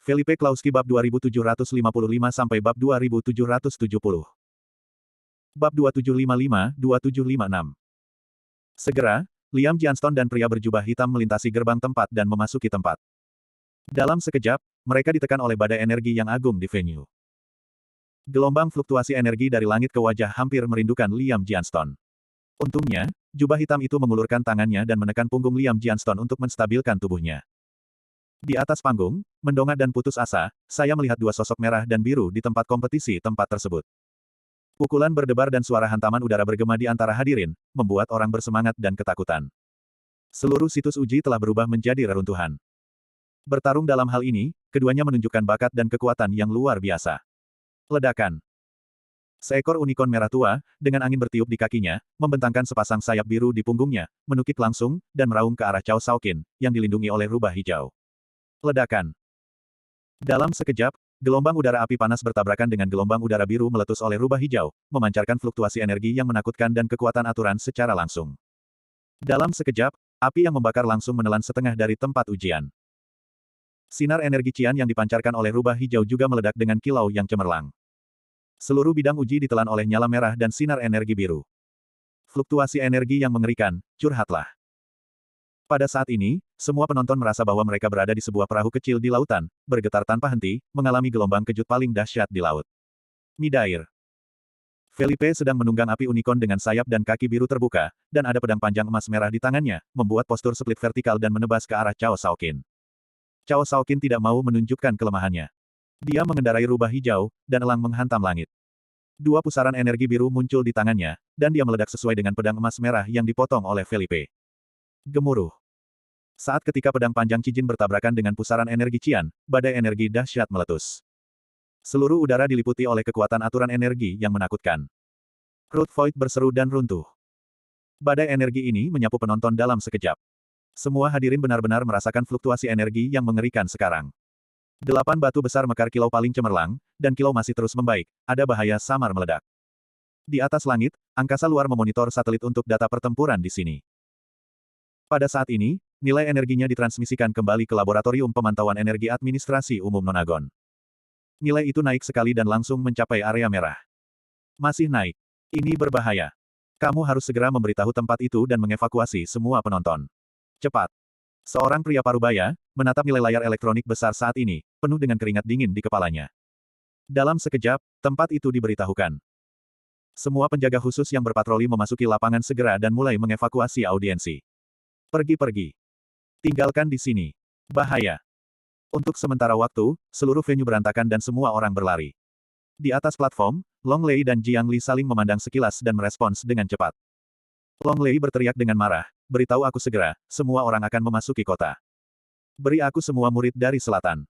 Felipe Klauski bab 2755 sampai bab 2770. Bab 2755-2756. Segera, Liam Jianston dan pria berjubah hitam melintasi gerbang tempat dan memasuki tempat. Dalam sekejap, mereka ditekan oleh badai energi yang agung di venue. Gelombang fluktuasi energi dari langit ke wajah hampir merindukan Liam Jianston. Untungnya, jubah hitam itu mengulurkan tangannya dan menekan punggung Liam Jianston untuk menstabilkan tubuhnya. Di atas panggung, mendongak dan putus asa, saya melihat dua sosok merah dan biru di tempat kompetisi tempat tersebut. Pukulan berdebar dan suara hantaman udara bergema di antara hadirin, membuat orang bersemangat dan ketakutan. Seluruh situs uji telah berubah menjadi reruntuhan. Bertarung dalam hal ini, keduanya menunjukkan bakat dan kekuatan yang luar biasa. Ledakan. Seekor unicorn merah tua, dengan angin bertiup di kakinya, membentangkan sepasang sayap biru di punggungnya, menukik langsung, dan meraung ke arah Cao Shaoqin, yang dilindungi oleh rubah hijau. Ledakan. Dalam sekejap, gelombang udara api panas bertabrakan dengan gelombang udara biru meletus oleh rubah hijau, memancarkan fluktuasi energi yang menakutkan dan kekuatan aturan secara langsung. Dalam sekejap, api yang membakar langsung menelan setengah dari tempat ujian. Sinar energi cian yang dipancarkan oleh rubah hijau juga meledak dengan kilau yang cemerlang. Seluruh bidang uji ditelan oleh nyala merah dan sinar energi biru. Fluktuasi energi yang mengerikan, curhatlah. Pada saat ini, semua penonton merasa bahwa mereka berada di sebuah perahu kecil di lautan, bergetar tanpa henti, mengalami gelombang kejut paling dahsyat di laut. Midair. Felipe sedang menunggang api unicorn dengan sayap dan kaki biru terbuka, dan ada pedang panjang emas merah di tangannya, membuat postur split vertikal dan menebas ke arah Cao Shaoqin. Cao Shaoqin tidak mau menunjukkan kelemahannya. Dia mengendarai rubah hijau, dan elang menghantam langit. Dua pusaran energi biru muncul di tangannya, dan dia meledak sesuai dengan pedang emas merah yang dipotong oleh Felipe. Gemuruh. Saat ketika pedang panjang Cijin bertabrakan dengan pusaran energi cian, badai energi dahsyat meletus. Seluruh udara diliputi oleh kekuatan aturan energi yang menakutkan. Root Void berseru dan runtuh. Badai energi ini menyapu penonton dalam sekejap. Semua hadirin benar-benar merasakan fluktuasi energi yang mengerikan sekarang. 8 batu besar mekar kilau paling cemerlang, dan kilau masih terus membaik, ada bahaya samar meledak. Di atas langit, angkasa luar memonitor satelit untuk data pertempuran di sini. Pada saat ini, nilai energinya ditransmisikan kembali ke Laboratorium Pemantauan Energi Administrasi Umum Nonagon. Nilai itu naik sekali dan langsung mencapai area merah. Masih naik. Ini berbahaya. Kamu harus segera memberitahu tempat itu dan mengevakuasi semua penonton. Cepat. Seorang pria parubaya, menatap nilai layar elektronik besar saat ini, penuh dengan keringat dingin di kepalanya. Dalam sekejap, tempat itu diberitahukan. Semua penjaga khusus yang berpatroli memasuki lapangan segera dan mulai mengevakuasi audiensi. Pergi-pergi. Tinggalkan di sini. Bahaya. Untuk sementara waktu, seluruh venue berantakan dan semua orang berlari. Di atas platform, Long Lei dan Jiang Li saling memandang sekilas dan merespons dengan cepat. Long Lei berteriak dengan marah, beritahu aku segera, semua orang akan memasuki kota. Beri aku semua murid dari selatan.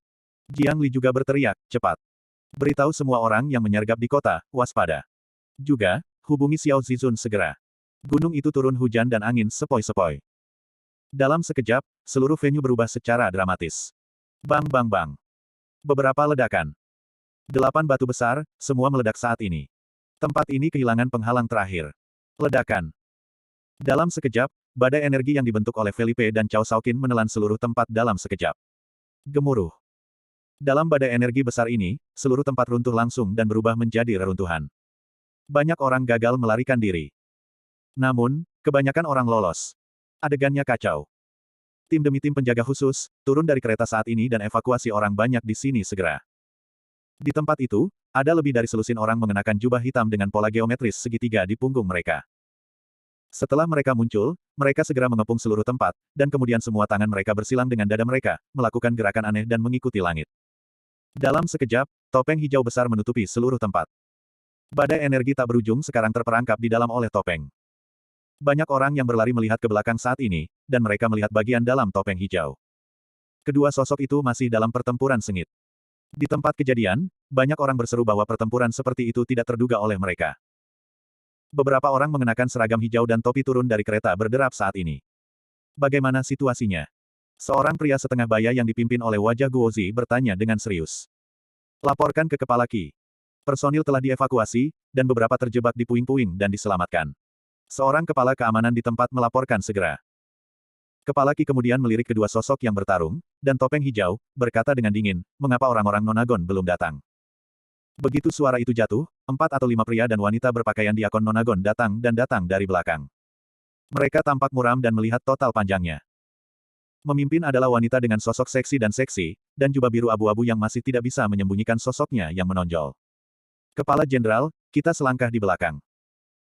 Jiang Li juga berteriak, cepat. Beritahu semua orang yang menyergap di kota, waspada. Juga, hubungi Xiao Zizun segera. Gunung itu turun hujan dan angin sepoi-sepoi. Dalam sekejap, seluruh venue berubah secara dramatis. Bang bang bang. Beberapa ledakan. 8 batu besar, semua meledak saat ini. Tempat ini kehilangan penghalang terakhir. Ledakan. Dalam sekejap, badai energi yang dibentuk oleh Felipe dan Cao Shaoqin menelan seluruh tempat dalam sekejap. Gemuruh. Dalam badai energi besar ini, seluruh tempat runtuh langsung dan berubah menjadi reruntuhan. Banyak orang gagal melarikan diri. Namun, kebanyakan orang lolos. Adegannya kacau. Tim demi tim penjaga khusus, turun dari kereta saat ini dan evakuasi orang banyak di sini segera. Di tempat itu, ada lebih dari selusin orang mengenakan jubah hitam dengan pola geometris segitiga di punggung mereka. Setelah mereka muncul, mereka segera mengepung seluruh tempat, dan kemudian semua tangan mereka bersilang dengan dada mereka, melakukan gerakan aneh dan mengikuti langit. Dalam sekejap, topeng hijau besar menutupi seluruh tempat. Badai energi tak berujung sekarang terperangkap di dalam oleh topeng. Banyak orang yang berlari melihat ke belakang saat ini, dan mereka melihat bagian dalam topeng hijau. Kedua sosok itu masih dalam pertempuran sengit. Di tempat kejadian, banyak orang berseru bahwa pertempuran seperti itu tidak terduga oleh mereka. Beberapa orang mengenakan seragam hijau dan topi turun dari kereta berderap saat ini. Bagaimana situasinya? Seorang pria setengah baya yang dipimpin oleh wajah Guozi bertanya dengan serius. Laporkan ke kepala Qi. Personil telah dievakuasi, dan beberapa terjebak di puing-puing dan diselamatkan. Seorang kepala keamanan di tempat melaporkan segera. Kepala Qi kemudian melirik kedua sosok yang bertarung, dan topeng hijau, berkata dengan dingin, mengapa orang-orang Nonagon belum datang? Begitu suara itu jatuh, 4 atau 5 pria dan wanita berpakaian diakon Nonagon datang dan datang dari belakang. Mereka tampak muram dan melihat total panjangnya. Memimpin adalah wanita dengan sosok seksi, dan jubah biru abu-abu yang masih tidak bisa menyembunyikan sosoknya yang menonjol. Kepala Jenderal, kita selangkah di belakang.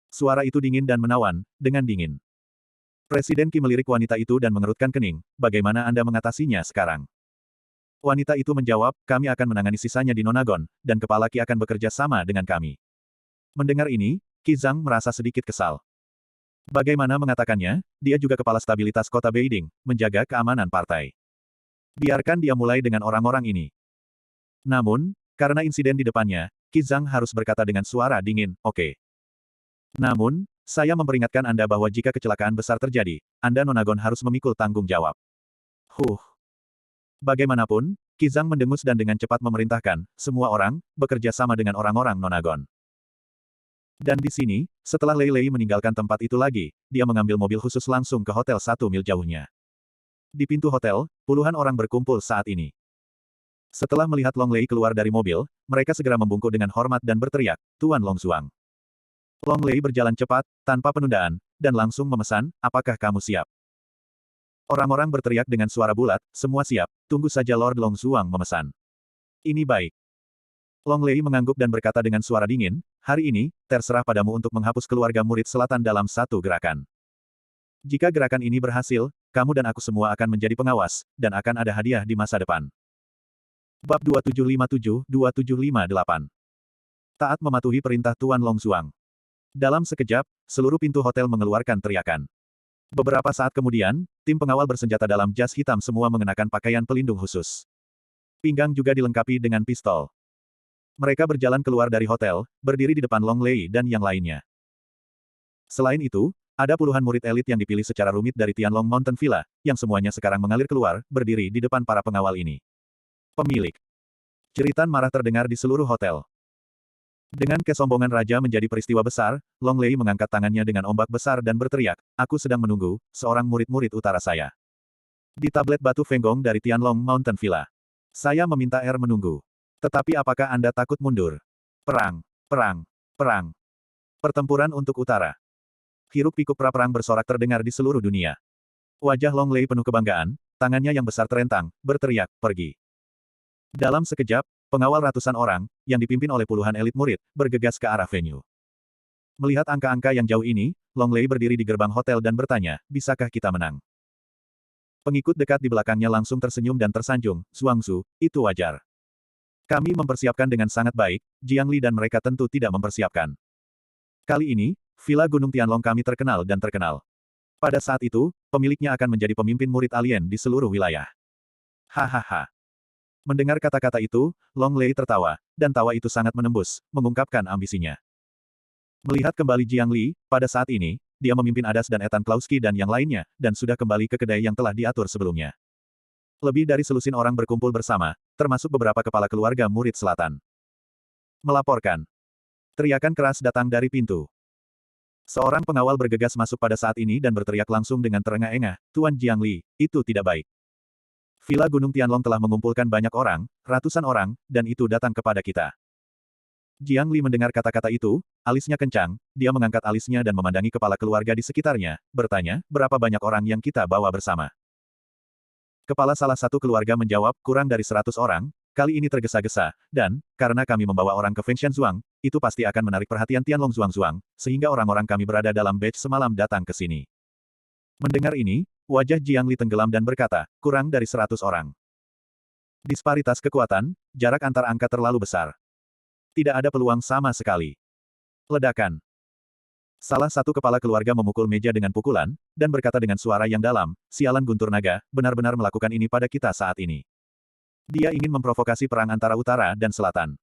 Suara itu dingin dan menawan, dengan dingin. Presiden Qi melirik wanita itu dan mengerutkan kening, bagaimana Anda mengatasinya sekarang? Wanita itu menjawab, kami akan menangani sisanya di Nonagon, dan Kepala Qi akan bekerja sama dengan kami. Mendengar ini, Qi Zhang merasa sedikit kesal. Bagaimana mengatakannya, dia juga kepala stabilitas kota Beiding, menjaga keamanan partai. Biarkan dia mulai dengan orang-orang ini. Namun, karena insiden di depannya, Qi Zhang harus berkata dengan suara dingin, oke. Namun, saya memperingatkan Anda bahwa jika kecelakaan besar terjadi, Anda Nonagon harus memikul tanggung jawab. Bagaimanapun, Qi Zhang mendengus dan dengan cepat memerintahkan, semua orang, bekerja sama dengan orang-orang Nonagon. Dan di sini, setelah Lei Lei meninggalkan tempat itu lagi, dia mengambil mobil khusus langsung ke hotel 1 mil jauhnya. Di pintu hotel, puluhan orang berkumpul saat ini. Setelah melihat Long Lei keluar dari mobil, mereka segera membungkuk dengan hormat dan berteriak, Tuan Long Zuang. Long Lei berjalan cepat, tanpa penundaan, dan langsung memesan, apakah kamu siap? Orang-orang berteriak dengan suara bulat, semua siap, tunggu saja Lord Long Zuang memesan. Ini baik. Long Lei mengangguk dan berkata dengan suara dingin, hari ini, terserah padamu untuk menghapus keluarga murid selatan dalam satu gerakan. Jika gerakan ini berhasil, kamu dan aku semua akan menjadi pengawas, dan akan ada hadiah di masa depan. Bab 2757-2758 Taat mematuhi perintah Tuan Long Zuang. Dalam sekejap, seluruh pintu hotel mengeluarkan teriakan. Beberapa saat kemudian, tim pengawal bersenjata dalam jas hitam semua mengenakan pakaian pelindung khusus. Pinggang juga dilengkapi dengan pistol. Mereka berjalan keluar dari hotel, berdiri di depan Long Lei dan yang lainnya. Selain itu, ada puluhan murid elit yang dipilih secara rumit dari Tianlong Mountain Villa, yang semuanya sekarang mengalir keluar, berdiri di depan para pengawal ini. Pemilik. Jeritan marah terdengar di seluruh hotel. Dengan kesombongan raja menjadi peristiwa besar, Long Lei mengangkat tangannya dengan ombak besar dan berteriak, aku sedang menunggu, seorang murid-murid utara saya. Di tablet batu Fenggong dari Tianlong Mountain Villa. Saya meminta menunggu. Tetapi apakah Anda takut mundur? Perang, perang, perang. Pertempuran untuk utara. Hiruk-pikuk pra-perang bersorak terdengar di seluruh dunia. Wajah Long Lei penuh kebanggaan, tangannya yang besar terentang, berteriak, pergi. Dalam sekejap, pengawal ratusan orang, yang dipimpin oleh puluhan elit murid, bergegas ke arah venue. Melihat angka-angka yang jauh ini, Long Lei berdiri di gerbang hotel dan bertanya, bisakah kita menang? Pengikut dekat di belakangnya langsung tersenyum dan tersanjung, Zhuangzu, itu wajar. Kami mempersiapkan dengan sangat baik, Jiang Li dan mereka tentu tidak mempersiapkan. Kali ini, Villa Gunung Tianlong kami terkenal dan terkenal. Pada saat itu, pemiliknya akan menjadi pemimpin murid alien di seluruh wilayah. Hahaha. Mendengar kata-kata itu, Long Lei tertawa, dan tawa itu sangat menembus, mengungkapkan ambisinya. Melihat kembali Jiang Li, pada saat ini, dia memimpin Adas dan Ethan Klauski dan yang lainnya, dan sudah kembali ke kedai yang telah diatur sebelumnya. Lebih dari selusin orang berkumpul bersama, termasuk beberapa kepala keluarga murid selatan. Melaporkan. Teriakan keras datang dari pintu. Seorang pengawal bergegas masuk pada saat ini dan berteriak langsung dengan terengah-engah, Tuan Jiang Li, itu tidak baik. Villa Gunung Tianlong telah mengumpulkan banyak orang, ratusan orang, dan itu datang kepada kita. Jiang Li mendengar kata-kata itu, alisnya kencang, dia mengangkat alisnya dan memandangi kepala keluarga di sekitarnya, bertanya, berapa banyak orang yang kita bawa bersama. Kepala salah satu keluarga menjawab, kurang dari 100 orang, kali ini tergesa-gesa, dan, karena kami membawa orang ke Fengshan Zhuang, itu pasti akan menarik perhatian Tianlong Zhuang, sehingga orang-orang kami berada dalam batch semalam datang ke sini. Mendengar ini, wajah Jiang Li tenggelam dan berkata, kurang dari 100 orang. Disparitas kekuatan, jarak antar angka terlalu besar. Tidak ada peluang sama sekali. Ledakan. Salah satu kepala keluarga memukul meja dengan pukulan, dan berkata dengan suara yang dalam, sialan guntur naga, benar-benar melakukan ini pada kita saat ini. Dia ingin memprovokasi perang antara utara dan selatan.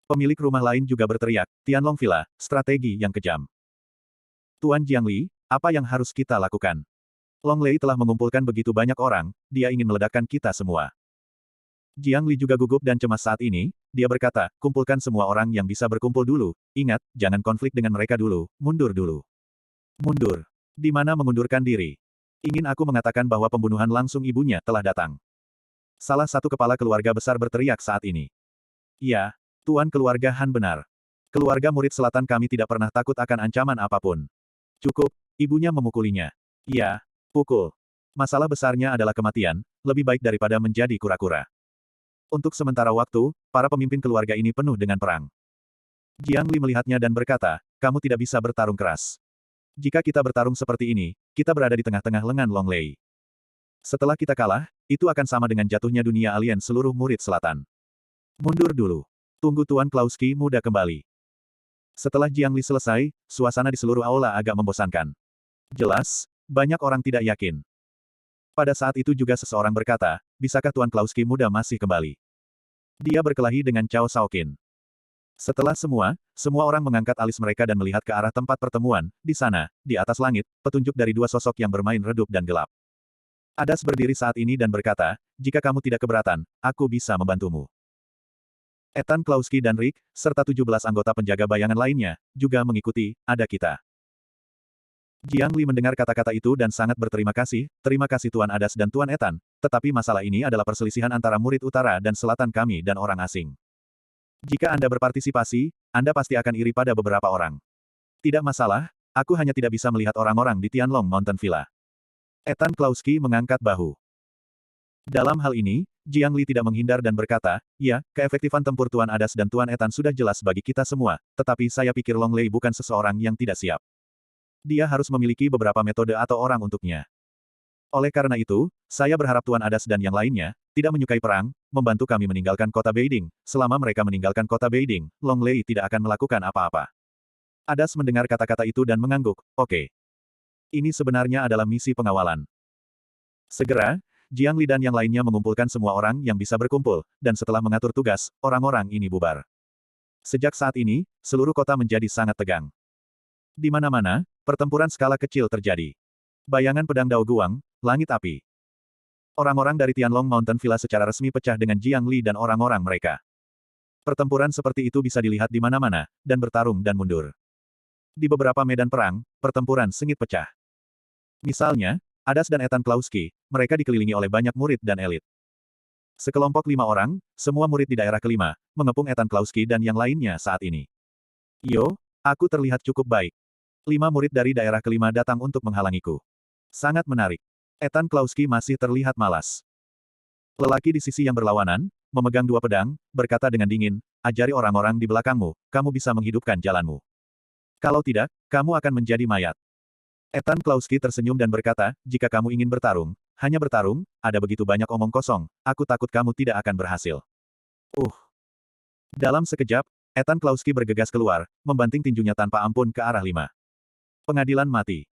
Pemilik rumah lain juga berteriak, Tianlong Villa, strategi yang kejam. Tuan Jiang Li, apa yang harus kita lakukan? Long Lei telah mengumpulkan begitu banyak orang, dia ingin meledakkan kita semua. Jiang Li juga gugup dan cemas saat ini, dia berkata, kumpulkan semua orang yang bisa berkumpul dulu, ingat, jangan konflik dengan mereka dulu, mundur dulu. Mundur. Di mana mengundurkan diri? Ingin aku mengatakan bahwa pembunuhan langsung ibunya telah datang. Salah satu kepala keluarga besar berteriak saat ini. Iya, Tuan keluarga Han benar. Keluarga murid selatan kami tidak pernah takut akan ancaman apapun. Cukup, ibunya memukulinya. Iya, pukul. Masalah besarnya adalah kematian, lebih baik daripada menjadi kura-kura. Untuk sementara waktu, para pemimpin keluarga ini penuh dengan perang. Jiang Li melihatnya dan berkata, kamu tidak bisa bertarung keras. Jika kita bertarung seperti ini, kita berada di tengah-tengah lengan Long Lei. Setelah kita kalah, itu akan sama dengan jatuhnya dunia alien seluruh murid selatan. Mundur dulu. Tunggu Tuan Klauski muda kembali. Setelah Jiang Li selesai, suasana di seluruh aula agak membosankan. Jelas, banyak orang tidak yakin. Pada saat itu juga seseorang berkata, bisakah Tuan Klauski muda masih kembali? Dia berkelahi dengan Cao Shaoqin. Setelah semua orang mengangkat alis mereka dan melihat ke arah tempat pertemuan, di sana, di atas langit, petunjuk dari dua sosok yang bermain redup dan gelap. Adas berdiri saat ini dan berkata, jika kamu tidak keberatan, aku bisa membantumu. Ethan Klauski dan Rick, serta 17 anggota penjaga bayangan lainnya, juga mengikuti, ada kita. Jiang Li mendengar kata-kata itu dan sangat berterima kasih, terima kasih Tuan Adas dan Tuan Ethan, tetapi masalah ini adalah perselisihan antara murid utara dan selatan kami dan orang asing. Jika Anda berpartisipasi, Anda pasti akan iri pada beberapa orang. Tidak masalah, aku hanya tidak bisa melihat orang-orang di Tianlong Mountain Villa. Ethan Klauski mengangkat bahu. Dalam hal ini, Jiang Li tidak menghindar dan berkata, ya, keefektifan tempur Tuan Adas dan Tuan Ethan sudah jelas bagi kita semua, tetapi saya pikir Long Lei bukan seseorang yang tidak siap. Dia harus memiliki beberapa metode atau orang untuknya. Oleh karena itu, saya berharap Tuan Adas dan yang lainnya, tidak menyukai perang, membantu kami meninggalkan kota Beiding. Selama mereka meninggalkan kota Beiding, Long Lei tidak akan melakukan apa-apa. Adas mendengar kata-kata itu dan mengangguk, oke. Ini sebenarnya adalah misi pengawalan. Segera, Jiang Li dan yang lainnya mengumpulkan semua orang yang bisa berkumpul, dan setelah mengatur tugas, orang-orang ini bubar. Sejak saat ini, seluruh kota menjadi sangat tegang. Di mana-mana, pertempuran skala kecil terjadi. Bayangan pedang Dao Guang, langit api. Orang-orang dari Tianlong Mountain Villa secara resmi pecah dengan Jiang Li dan orang-orang mereka. Pertempuran seperti itu bisa dilihat di mana-mana, dan bertarung dan mundur. Di beberapa medan perang, pertempuran sengit pecah. Misalnya, Adas dan Ethan Klauski, mereka dikelilingi oleh banyak murid dan elit. Sekelompok 5 orang, semua murid di daerah kelima, mengepung Ethan Klauski dan yang lainnya saat ini. Yo, aku terlihat cukup baik. 5 murid dari daerah kelima datang untuk menghalangiku. Sangat menarik. Ethan Klauski masih terlihat malas. Lelaki di sisi yang berlawanan, memegang 2 pedang, berkata dengan dingin, ajari orang-orang di belakangmu, kamu bisa menghidupkan jalanmu. Kalau tidak, kamu akan menjadi mayat. Ethan Klauski tersenyum dan berkata, jika kamu ingin bertarung, hanya bertarung, ada begitu banyak omong kosong, aku takut kamu tidak akan berhasil. Dalam sekejap, Ethan Klauski bergegas keluar, membanting tinjunya tanpa ampun ke arah 5. Pengadilan mati.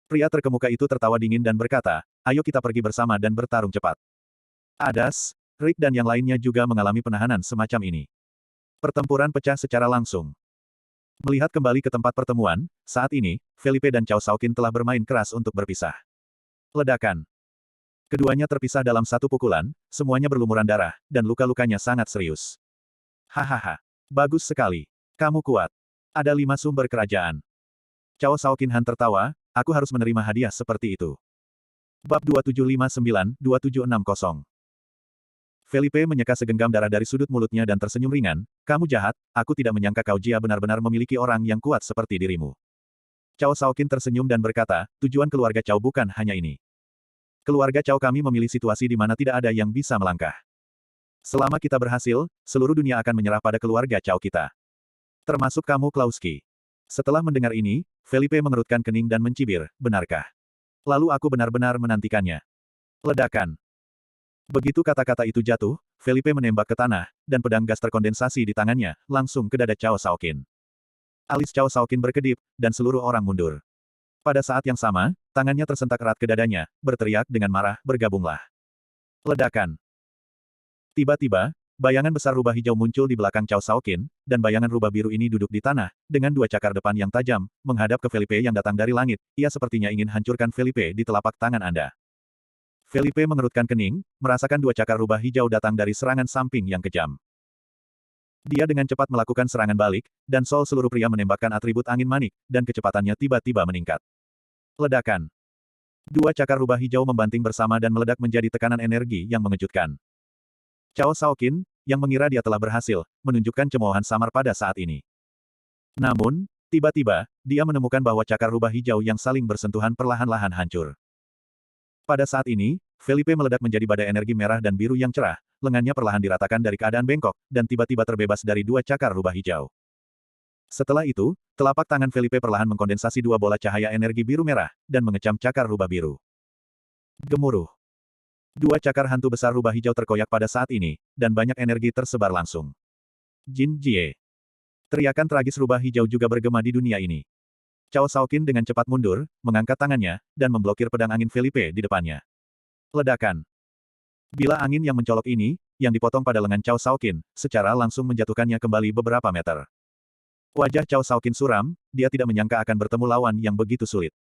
Pria terkemuka itu tertawa dingin dan berkata, ayo kita pergi bersama dan bertarung cepat. Adas, Rick dan yang lainnya juga mengalami penahanan semacam ini. Pertempuran pecah secara langsung. Melihat kembali ke tempat pertemuan, saat ini, Felipe dan Cao Shaoqin telah bermain keras untuk berpisah. Ledakan. Keduanya terpisah dalam satu pukulan, semuanya berlumuran darah, dan luka-lukanya sangat serius. Hahaha. Bagus sekali. Kamu kuat. Ada 5 sumber kerajaan. Cao Shaoqin Han tertawa, aku harus menerima hadiah seperti itu. Bab 2759-2760. Felipe menyeka segenggam darah dari sudut mulutnya dan tersenyum ringan, kamu jahat, aku tidak menyangka kau Jia benar-benar memiliki orang yang kuat seperti dirimu. Cao Shaoqin tersenyum dan berkata, tujuan keluarga Cao bukan hanya ini. Keluarga Cao kami memilih situasi di mana tidak ada yang bisa melangkah. Selama kita berhasil, seluruh dunia akan menyerah pada keluarga Cao kita. Termasuk kamu Klauski. Setelah mendengar ini, Felipe mengerutkan kening dan mencibir, benarkah? Lalu aku benar-benar menantikannya. Ledakan. Begitu kata-kata itu jatuh, Felipe menembak ke tanah, dan pedang gas terkondensasi di tangannya, langsung ke dada Cao Shaoqin. Alis Cao Shaoqin berkedip, dan seluruh orang mundur. Pada saat yang sama, tangannya tersentak erat ke dadanya, berteriak dengan marah, bergabunglah. Ledakan. Tiba-tiba, bayangan besar rubah hijau muncul di belakang Cao Shaoqin, dan bayangan rubah biru ini duduk di tanah, dengan 2 cakar depan yang tajam, menghadap ke Felipe yang datang dari langit, ia sepertinya ingin hancurkan Felipe di telapak tangan Anda. Felipe mengerutkan kening, merasakan 2 cakar rubah hijau datang dari serangan samping yang kejam. Dia dengan cepat melakukan serangan balik, dan seluruh pria menembakkan atribut angin manik, dan kecepatannya tiba-tiba meningkat. Ledakan. Dua cakar rubah hijau membanting bersama dan meledak menjadi tekanan energi yang mengejutkan. Cao Shaoqin, yang mengira dia telah berhasil, menunjukkan cemoohan samar pada saat ini. Namun, tiba-tiba, dia menemukan bahwa cakar rubah hijau yang saling bersentuhan perlahan-lahan hancur. Pada saat ini, Felipe meledak menjadi badai energi merah dan biru yang cerah, lengannya perlahan diratakan dari keadaan bengkok, dan tiba-tiba terbebas dari dua cakar rubah hijau. Setelah itu, telapak tangan Felipe perlahan mengkondensasi dua bola cahaya energi biru merah, dan mengecam cakar rubah biru. Gemuruh. Dua cakar hantu besar rubah hijau terkoyak pada saat ini, dan banyak energi tersebar langsung. Jin Jie. Teriakan tragis rubah hijau juga bergema di dunia ini. Cao Shaoqin dengan cepat mundur, mengangkat tangannya, dan memblokir pedang angin Felipe di depannya. Ledakan. Bila angin yang mencolok ini, yang dipotong pada lengan Cao Shaoqin, secara langsung menjatuhkannya kembali beberapa meter. Wajah Cao Shaoqin suram, dia tidak menyangka akan bertemu lawan yang begitu sulit.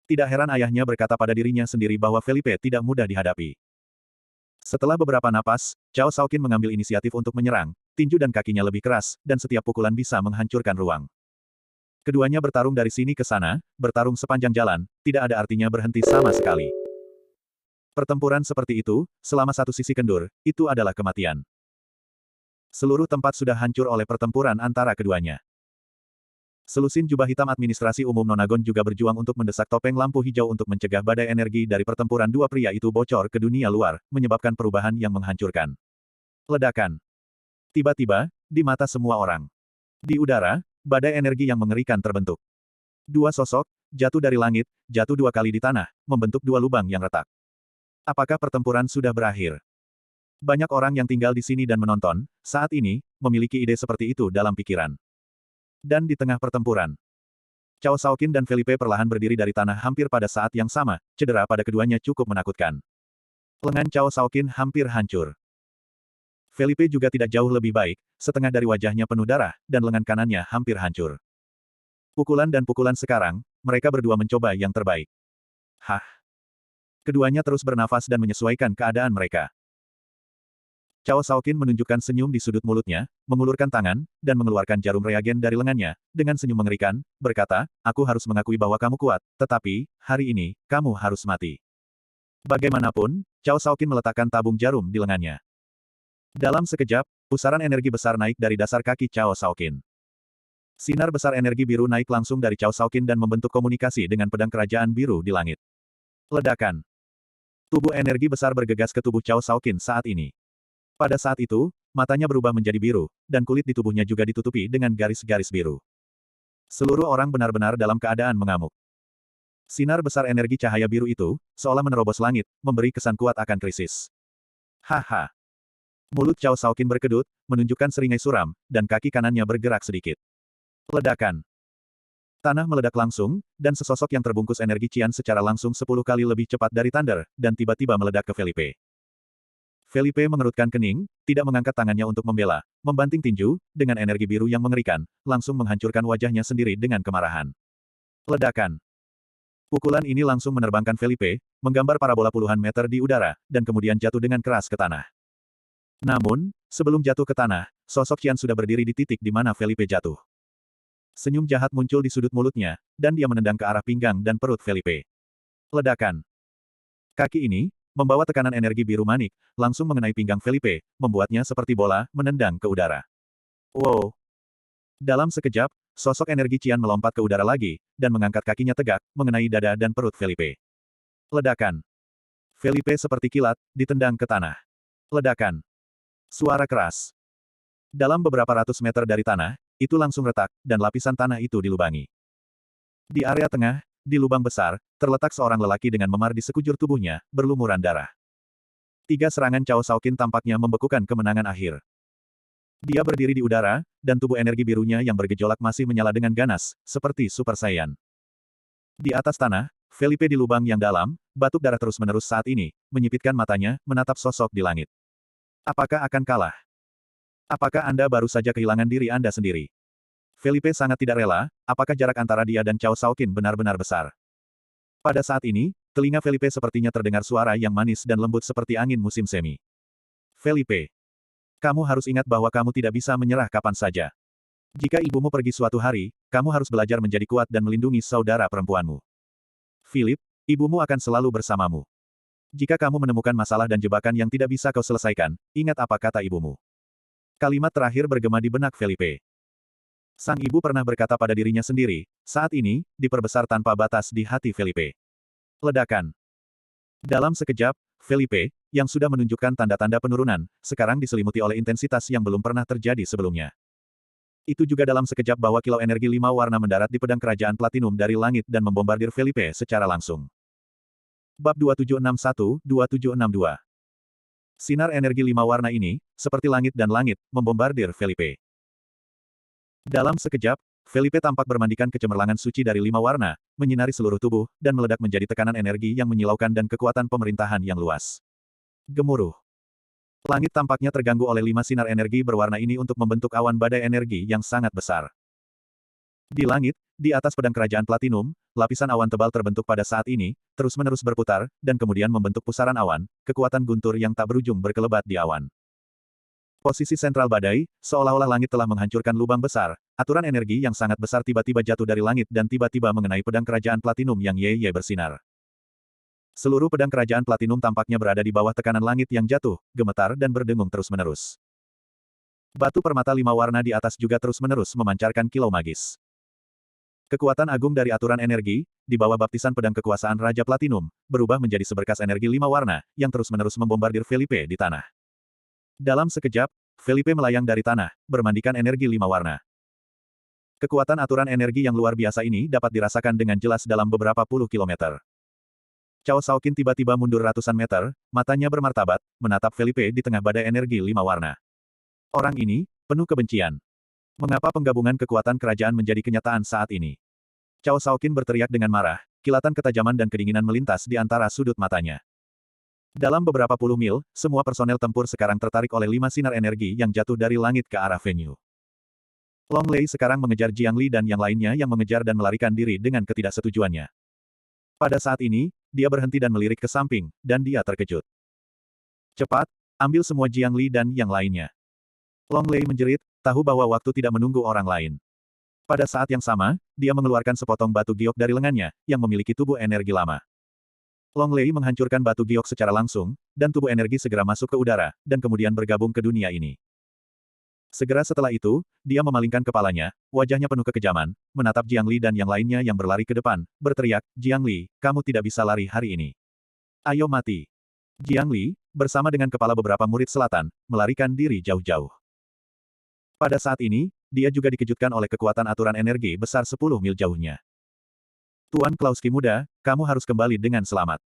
Tidak heran ayahnya berkata pada dirinya sendiri bahwa Felipe tidak mudah dihadapi. Setelah beberapa napas, Cao Shaoqin mengambil inisiatif untuk menyerang, tinju dan kakinya lebih keras, dan setiap pukulan bisa menghancurkan ruang. Keduanya bertarung dari sini ke sana, bertarung sepanjang jalan, tidak ada artinya berhenti sama sekali. Pertempuran seperti itu, selama satu sisi kendur, itu adalah kematian. Seluruh tempat sudah hancur oleh pertempuran antara keduanya. Selusin jubah hitam administrasi umum Nonagon juga berjuang untuk mendesak topeng lampu hijau untuk mencegah badai energi dari pertempuran dua pria itu bocor ke dunia luar, menyebabkan perubahan yang menghancurkan. Ledakan. Tiba-tiba, di mata semua orang. Di udara, badai energi yang mengerikan terbentuk. Dua sosok, jatuh dari langit, jatuh dua kali di tanah, membentuk dua lubang yang retak. Apakah pertempuran sudah berakhir? Banyak orang yang tinggal di sini dan menonton, saat ini, memiliki ide seperti itu dalam pikiran. Dan di tengah pertempuran, Cao Shaoqin dan Felipe perlahan berdiri dari tanah hampir pada saat yang sama, cedera pada keduanya cukup menakutkan. Lengan Cao Shaoqin hampir hancur. Felipe juga tidak jauh lebih baik, setengah dari wajahnya penuh darah, dan lengan kanannya hampir hancur. Pukulan dan pukulan sekarang, mereka berdua mencoba yang terbaik. Hah! Keduanya terus bernafas dan menyesuaikan keadaan mereka. Cao Shaoqin menunjukkan senyum di sudut mulutnya, mengulurkan tangan, dan mengeluarkan jarum reagen dari lengannya, dengan senyum mengerikan, berkata, aku harus mengakui bahwa kamu kuat, tetapi, hari ini, kamu harus mati. Bagaimanapun, Cao Shaoqin meletakkan tabung jarum di lengannya. Dalam sekejap, pusaran energi besar naik dari dasar kaki Cao Shaoqin. Sinar besar energi biru naik langsung dari Cao Shaoqin dan membentuk komunikasi dengan pedang kerajaan biru di langit. Ledakan. Tubuh energi besar bergegas ke tubuh Cao Shaoqin saat ini. Pada saat itu, matanya berubah menjadi biru, dan kulit di tubuhnya juga ditutupi dengan garis-garis biru. Seluruh orang benar-benar dalam keadaan mengamuk. Sinar besar energi cahaya biru itu, seolah menerobos langit, memberi kesan kuat akan krisis. Haha. Mulut Cao Shaoqin berkedut, menunjukkan seringai suram, dan kaki kanannya bergerak sedikit. Ledakan. Tanah meledak langsung, dan sesosok yang terbungkus energi Qian secara langsung 10 kali lebih cepat dari Thunder, dan tiba-tiba meledak ke Felipe. Felipe mengerutkan kening, tidak mengangkat tangannya untuk membela, membanting tinju, dengan energi biru yang mengerikan, langsung menghancurkan wajahnya sendiri dengan kemarahan. Ledakan. Pukulan ini langsung menerbangkan Felipe, menggambar parabola puluhan meter di udara, dan kemudian jatuh dengan keras ke tanah. Namun, sebelum jatuh ke tanah, sosok Qian sudah berdiri di titik di mana Felipe jatuh. Senyum jahat muncul di sudut mulutnya, dan dia menendang ke arah pinggang dan perut Felipe. Ledakan. Kaki ini, membawa tekanan energi biru manik, langsung mengenai pinggang Felipe, membuatnya seperti bola, menendang ke udara. Wow! Dalam sekejap, sosok energi Qian melompat ke udara lagi, dan mengangkat kakinya tegak, mengenai dada dan perut Felipe. Ledakan. Felipe seperti kilat, ditendang ke tanah. Ledakan. Suara keras. Dalam beberapa ratus meter dari tanah, itu langsung retak, dan lapisan tanah itu dilubangi. Di area tengah, di lubang besar, terletak seorang lelaki dengan memar di sekujur tubuhnya, berlumuran darah. 3 serangan Cao Shaoqin tampaknya membekukan kemenangan akhir. Dia berdiri di udara, dan tubuh energi birunya yang bergejolak masih menyala dengan ganas, seperti Super Saiyan. Di atas tanah, Felipe di lubang yang dalam, batuk darah terus-menerus saat ini, menyipitkan matanya, menatap sosok di langit. Apakah akan kalah? Apakah Anda baru saja kehilangan diri Anda sendiri? Felipe sangat tidak rela, apakah jarak antara dia dan Cao Shaoqin benar-benar besar. Pada saat ini, telinga Felipe sepertinya terdengar suara yang manis dan lembut seperti angin musim semi. Felipe, kamu harus ingat bahwa kamu tidak bisa menyerah kapan saja. Jika ibumu pergi suatu hari, kamu harus belajar menjadi kuat dan melindungi saudara perempuanmu. Philip, ibumu akan selalu bersamamu. Jika kamu menemukan masalah dan jebakan yang tidak bisa kau selesaikan, ingat apa kata ibumu. Kalimat terakhir bergema di benak Felipe. Sang ibu pernah berkata pada dirinya sendiri, saat ini, diperbesar tanpa batas di hati Felipe. Ledakan. Dalam sekejap, Felipe, yang sudah menunjukkan tanda-tanda penurunan, sekarang diselimuti oleh intensitas yang belum pernah terjadi sebelumnya. Itu juga dalam sekejap bahwa kilau energi 5 warna mendarat di pedang kerajaan platinum dari langit dan membombardir Felipe secara langsung. Bab 2761-2762. Sinar energi 5 warna ini, seperti langit dan langit, membombardir Felipe. Dalam sekejap, Felipe tampak bermandikan kecemerlangan suci dari 5 warna, menyinari seluruh tubuh, dan meledak menjadi tekanan energi yang menyilaukan dan kekuatan pemerintahan yang luas. Gemuruh. Langit tampaknya terganggu oleh 5 sinar energi berwarna ini untuk membentuk awan badai energi yang sangat besar. Di langit, di atas pedang kerajaan platinum, lapisan awan tebal terbentuk pada saat ini, terus-menerus berputar, dan kemudian membentuk pusaran awan, kekuatan guntur yang tak berujung berkelebat di awan. Posisi sentral badai, seolah-olah langit telah menghancurkan lubang besar, aturan energi yang sangat besar tiba-tiba jatuh dari langit dan tiba-tiba mengenai pedang kerajaan platinum yang ye-ye bersinar. Seluruh pedang kerajaan platinum tampaknya berada di bawah tekanan langit yang jatuh, gemetar dan berdengung terus-menerus. Batu permata 5 warna di atas juga terus-menerus memancarkan kilau magis. Kekuatan agung dari aturan energi, di bawah baptisan pedang kekuasaan Raja Platinum, berubah menjadi seberkas energi 5 warna, yang terus-menerus membombardir Felipe di tanah. Dalam sekejap, Felipe melayang dari tanah, bermandikan energi 5 warna. Kekuatan aturan energi yang luar biasa ini dapat dirasakan dengan jelas dalam beberapa puluh kilometer. Cao Shaoqin tiba-tiba mundur ratusan meter, matanya bermartabat, menatap Felipe di tengah badai energi 5 warna. Orang ini, penuh kebencian. Mengapa penggabungan kekuatan kerajaan menjadi kenyataan saat ini? Cao Shaoqin berteriak dengan marah, kilatan ketajaman dan kedinginan melintas di antara sudut matanya. Dalam beberapa puluh mil, semua personel tempur sekarang tertarik oleh 5 sinar energi yang jatuh dari langit ke arah venue. Long Lei sekarang mengejar Jiang Li dan yang lainnya yang mengejar dan melarikan diri dengan ketidaksetujuannya. Pada saat ini, dia berhenti dan melirik ke samping, dan dia terkejut. Cepat, ambil semua Jiang Li dan yang lainnya. Long Lei menjerit, tahu bahwa waktu tidak menunggu orang lain. Pada saat yang sama, dia mengeluarkan sepotong batu giok dari lengannya, yang memiliki tubuh energi lama. Long Lei menghancurkan batu giok secara langsung, dan tubuh energi segera masuk ke udara, dan kemudian bergabung ke dunia ini. Segera setelah itu, dia memalingkan kepalanya, wajahnya penuh kekejaman, menatap Jiang Li dan yang lainnya yang berlari ke depan, berteriak, Jiang Li, kamu tidak bisa lari hari ini. Ayo mati. Jiang Li, bersama dengan kepala beberapa murid selatan, melarikan diri jauh-jauh. Pada saat ini, dia juga dikejutkan oleh kekuatan aturan energi besar 10 mil jauhnya. Tuan Klauski muda, kamu harus kembali dengan selamat.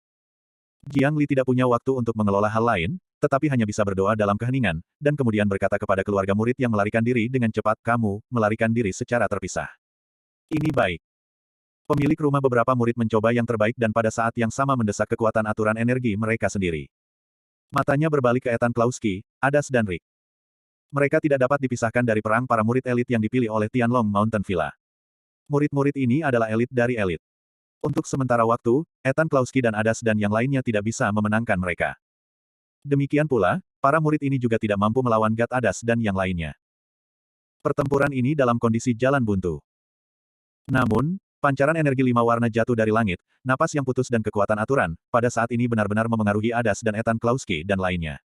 Jiang Li tidak punya waktu untuk mengelola hal lain, tetapi hanya bisa berdoa dalam keheningan, dan kemudian berkata kepada keluarga murid yang melarikan diri dengan cepat, kamu, melarikan diri secara terpisah. Ini baik. Pemilik rumah beberapa murid mencoba yang terbaik dan pada saat yang sama mendesak kekuatan aturan energi mereka sendiri. Matanya berbalik ke Ethan Klauski, Adas dan Rick. Mereka tidak dapat dipisahkan dari perang para murid elit yang dipilih oleh Tianlong Mountain Villa. Murid-murid ini adalah elit dari elit. Untuk sementara waktu, Ethan Klauski dan Adas dan yang lainnya tidak bisa memenangkan mereka. Demikian pula, para murid ini juga tidak mampu melawan God Adas dan yang lainnya. Pertempuran ini dalam kondisi jalan buntu. Namun, pancaran energi 5 warna jatuh dari langit, napas yang putus dan kekuatan aturan, pada saat ini benar-benar memengaruhi Adas dan Ethan Klauski dan lainnya.